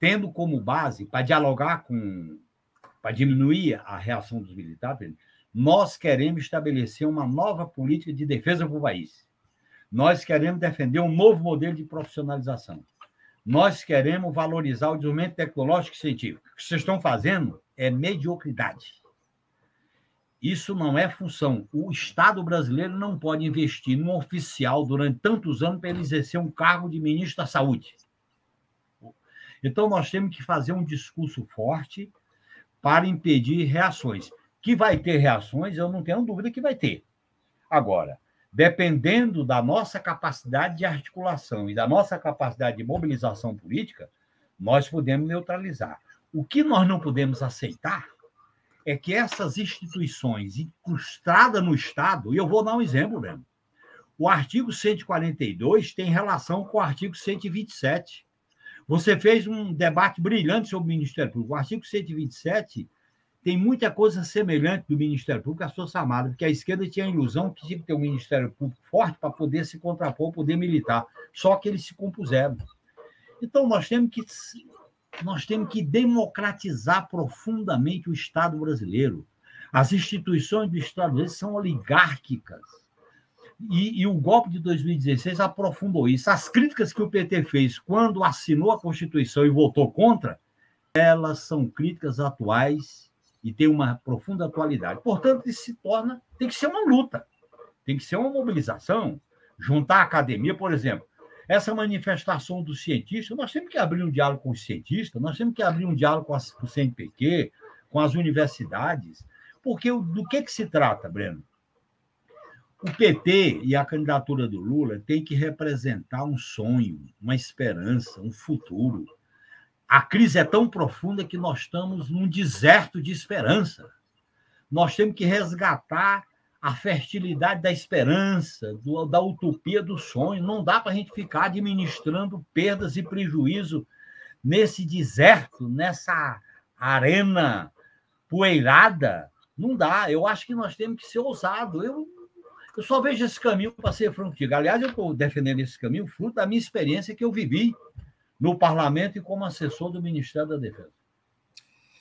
tendo como base, para dialogar para diminuir a reação dos militares, nós queremos estabelecer uma nova política de defesa para o país. Nós queremos defender um novo modelo de profissionalização. Nós queremos valorizar o desenvolvimento tecnológico e científico. O que vocês estão fazendo é mediocridade. Isso não é função. O Estado brasileiro não pode investir num oficial durante tantos anos para ele exercer um cargo de ministro da Saúde. Então, nós temos que fazer um discurso forte para impedir reações. Que vai ter reações, eu não tenho dúvida que vai ter. Agora, dependendo da nossa capacidade de articulação e da nossa capacidade de mobilização política, nós podemos neutralizar. O que nós não podemos aceitar é que essas instituições incrustadas no Estado, e eu vou dar um exemplo mesmo, o artigo 142 tem relação com o artigo 127. Você fez um debate brilhante sobre o Ministério Público. O artigo 127 tem muita coisa semelhante do Ministério Público às Forças Armadas, porque a esquerda tinha a ilusão que tinha que ter um Ministério Público forte para poder se contrapor ao poder militar. Só que eles se compuseram. Então, nós temos que democratizar profundamente o Estado brasileiro. As instituições do Estado brasileiro são oligárquicas. E o golpe de 2016 aprofundou isso. As críticas que o PT fez quando assinou a Constituição e votou contra, elas são críticas atuais e têm uma profunda atualidade. Portanto, isso tem que ser uma luta, tem que ser uma mobilização, juntar a academia, por exemplo. Essa manifestação dos cientistas, nós temos que abrir um diálogo com os cientistas, nós temos que abrir um diálogo com o CNPq, com as universidades, porque do que se trata, Breno? O PT e a candidatura do Lula tem que representar um sonho, uma esperança, um futuro. A crise é tão profunda que nós estamos num deserto de esperança. Nós temos que resgatar a fertilidade da esperança, da utopia do sonho. Não dá para a gente ficar administrando perdas e prejuízo nesse deserto, nessa arena poeirada. Não dá. Eu acho que nós temos que ser ousados. Eu só vejo esse caminho para ser frutífero. Aliás, eu estou defendendo esse caminho fruto da minha experiência que eu vivi no parlamento e como assessor do Ministério da Defesa.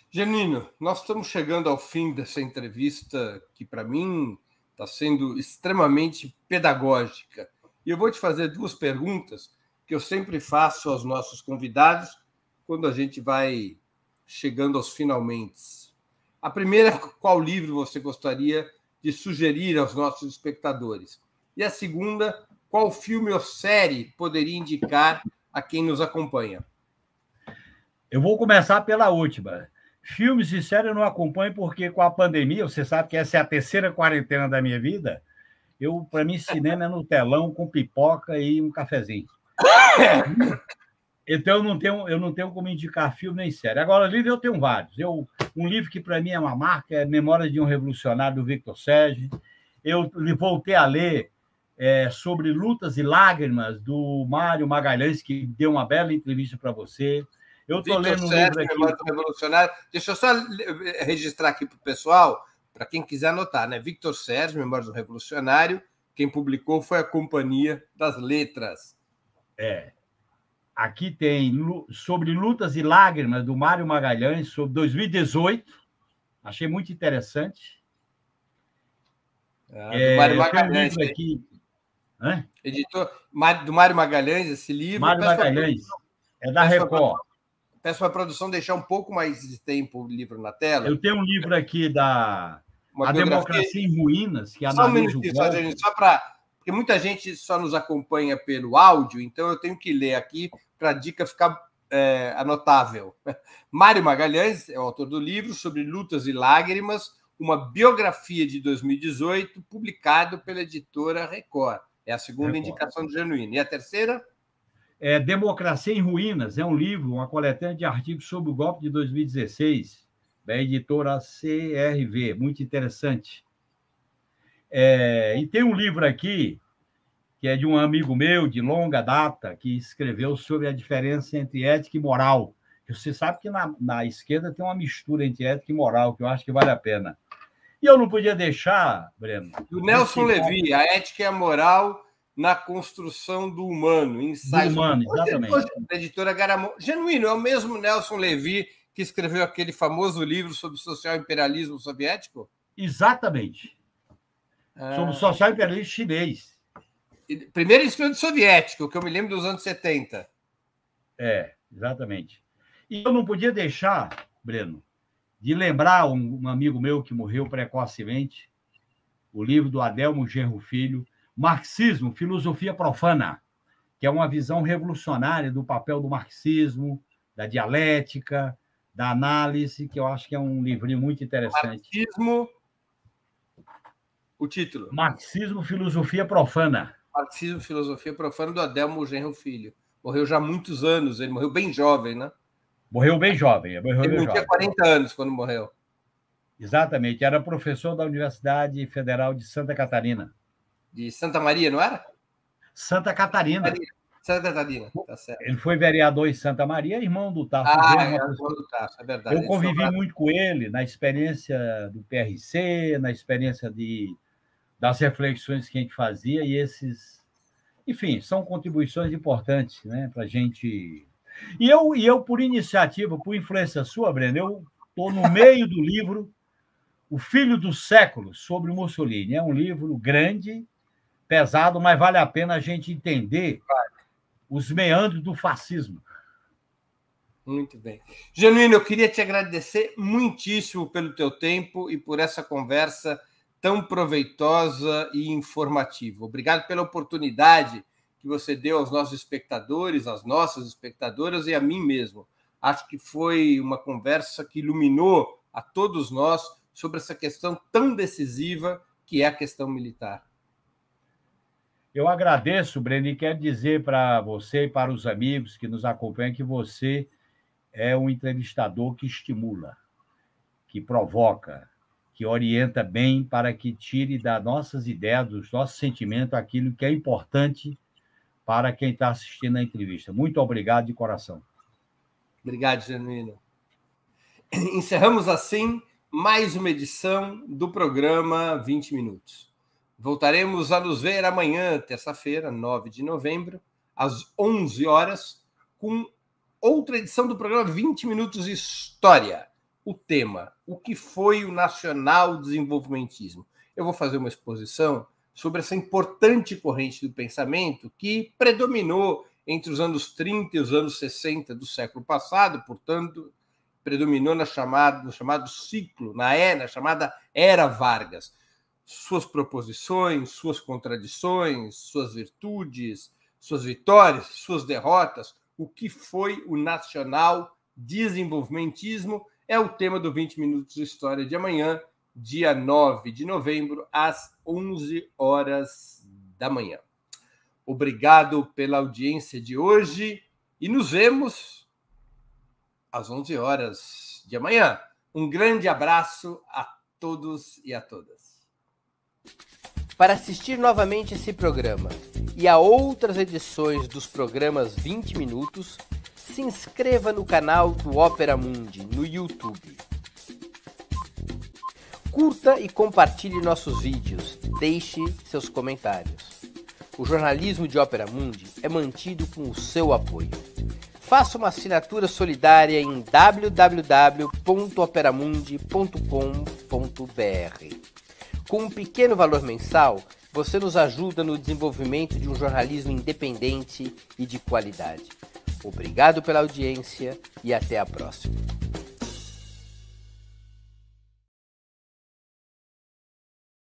Genuíno, nós estamos chegando ao fim dessa entrevista que, para mim, está sendo extremamente pedagógica. E eu vou te fazer duas perguntas que eu sempre faço aos nossos convidados quando a gente vai chegando aos finalmente. A primeira, qual livro você gostaria de sugerir aos nossos espectadores? E a segunda, qual filme ou série poderia indicar a quem nos acompanha? Eu vou começar pela última. Filmes e séries eu não acompanho porque, com a pandemia, você sabe que essa é a terceira quarentena da minha vida, para mim, cinema é no telão, com pipoca e um cafezinho. Então, eu não tenho como indicar filme nem série. Agora, livro eu tenho vários. Um livro que, para mim, é uma marca, é Memórias de um Revolucionário, do Victor Serge. Eu voltei a ler sobre Lutas e Lágrimas, do Mário Magalhães, que deu uma bela entrevista para você. Eu estou lendo um livro aqui. Memórias do Revolucionário. Deixa eu só registrar aqui para o pessoal, para quem quiser anotar, né? Victor Serge, Memórias do Revolucionário. Quem publicou foi a Companhia das Letras. Aqui tem sobre Lutas e Lágrimas, do Mário Magalhães, sobre 2018. Achei muito interessante. Do Mário Magalhães. Um aqui. Editor do Mário Magalhães, esse livro. Mário Magalhães, é da Record. Peço para a produção deixar um pouco mais de tempo o livro na tela. Eu tenho um livro aqui da A Democracia em Ruínas, que analisa só um minutinho, só para... Porque muita gente só nos acompanha pelo áudio, então eu tenho que ler aqui para a dica ficar anotável. Mário Magalhães é o autor do livro sobre Lutas e Lágrimas, uma biografia de 2018, publicado pela editora Record. É a segunda indicação do Genuíno. E a terceira? Democracia em Ruínas, é um livro, uma coletânea de artigos sobre o golpe de 2016, da editora CRV, muito interessante. E tem um livro aqui, que é de um amigo meu, de longa data, que escreveu sobre a diferença entre ética e moral. Você sabe que na esquerda tem uma mistura entre ética e moral, que eu acho que vale a pena. E eu não podia deixar, Breno... Do Nelson Levi, A Ética e a Moral na Construção do Humano. Ensaios... Do humano, exatamente. Da editora Garamond. Genuíno, é o mesmo Nelson Levi que escreveu aquele famoso livro sobre o social imperialismo soviético? Exatamente. Sobre o social imperialismo chinês. Primeiro escreveu de soviético, que eu me lembro dos anos 70. Exatamente. E eu não podia deixar, Breno, de lembrar um amigo meu que morreu precocemente, o livro do Adelmo Genro Filho, Marxismo, Filosofia Profana, que é uma visão revolucionária do papel do marxismo, da dialética, da análise, que eu acho que é um livrinho muito interessante. Marxismo, o título? Marxismo, Filosofia Profana. Marxismo, Filosofia Profana, do Adelmo Genro Filho. Morreu já há muitos anos, ele morreu bem jovem, né? Morreu bem jovem. Ele não tinha 40 anos quando morreu. Exatamente, era professor da Universidade Federal de Santa Catarina. De Santa Maria, não era? Santa Catarina. Santa Catarina, tá certo. Ele foi vereador em Santa Maria, irmão do Tasso. Irmão do Tasso, é verdade. Eu convivi muito com ele na experiência do PRC, na experiência das reflexões que a gente fazia, e esses... Enfim, são contribuições importantes, né, para a gente... E eu, por iniciativa, por influência sua, Breno, eu estou no meio do livro O Filho do Século, sobre Mussolini. É um livro grande, pesado, mas vale a pena a gente entender os meandros do fascismo. Muito bem. Genuíno, eu queria te agradecer muitíssimo pelo teu tempo e por essa conversa tão proveitosa e informativa. Obrigado pela oportunidade que você deu aos nossos espectadores, às nossas espectadoras e a mim mesmo. Acho que foi uma conversa que iluminou a todos nós sobre essa questão tão decisiva que é a questão militar. Eu agradeço, Breno, e quero dizer para você e para os amigos que nos acompanham que você é um entrevistador que estimula, que provoca, que orienta bem para que tire das nossas ideias, dos nossos sentimentos, aquilo que é importante para quem está assistindo a entrevista. Muito obrigado de coração. Obrigado, Genuíno. Encerramos assim mais uma edição do programa 20 Minutos. Voltaremos a nos ver amanhã, terça-feira, 9 de novembro, às 11 horas, com outra edição do programa 20 Minutos História. O tema, o que foi o nacional desenvolvimentismo? Eu vou fazer uma exposição sobre essa importante corrente do pensamento que predominou entre os anos 30 e os anos 60 do século passado, portanto, predominou no chamado ciclo, na chamada Era Vargas. Suas proposições, suas contradições, suas virtudes, suas vitórias, suas derrotas, o que foi o nacional desenvolvimentismo é o tema do 20 Minutos de História de amanhã, dia 9 de novembro, às 11 horas da manhã. Obrigado pela audiência de hoje e nos vemos às 11 horas de amanhã. Um grande abraço a todos e a todas. Para assistir novamente esse programa e a outras edições dos programas 20 Minutos, se inscreva no canal do Ópera Mundi no YouTube. Curta e compartilhe nossos vídeos, deixe seus comentários. O jornalismo de Ópera Mundi é mantido com o seu apoio. Faça uma assinatura solidária em www.operamundi.com.br. Com um pequeno valor mensal, você nos ajuda no desenvolvimento de um jornalismo independente e de qualidade. Obrigado pela audiência e até a próxima.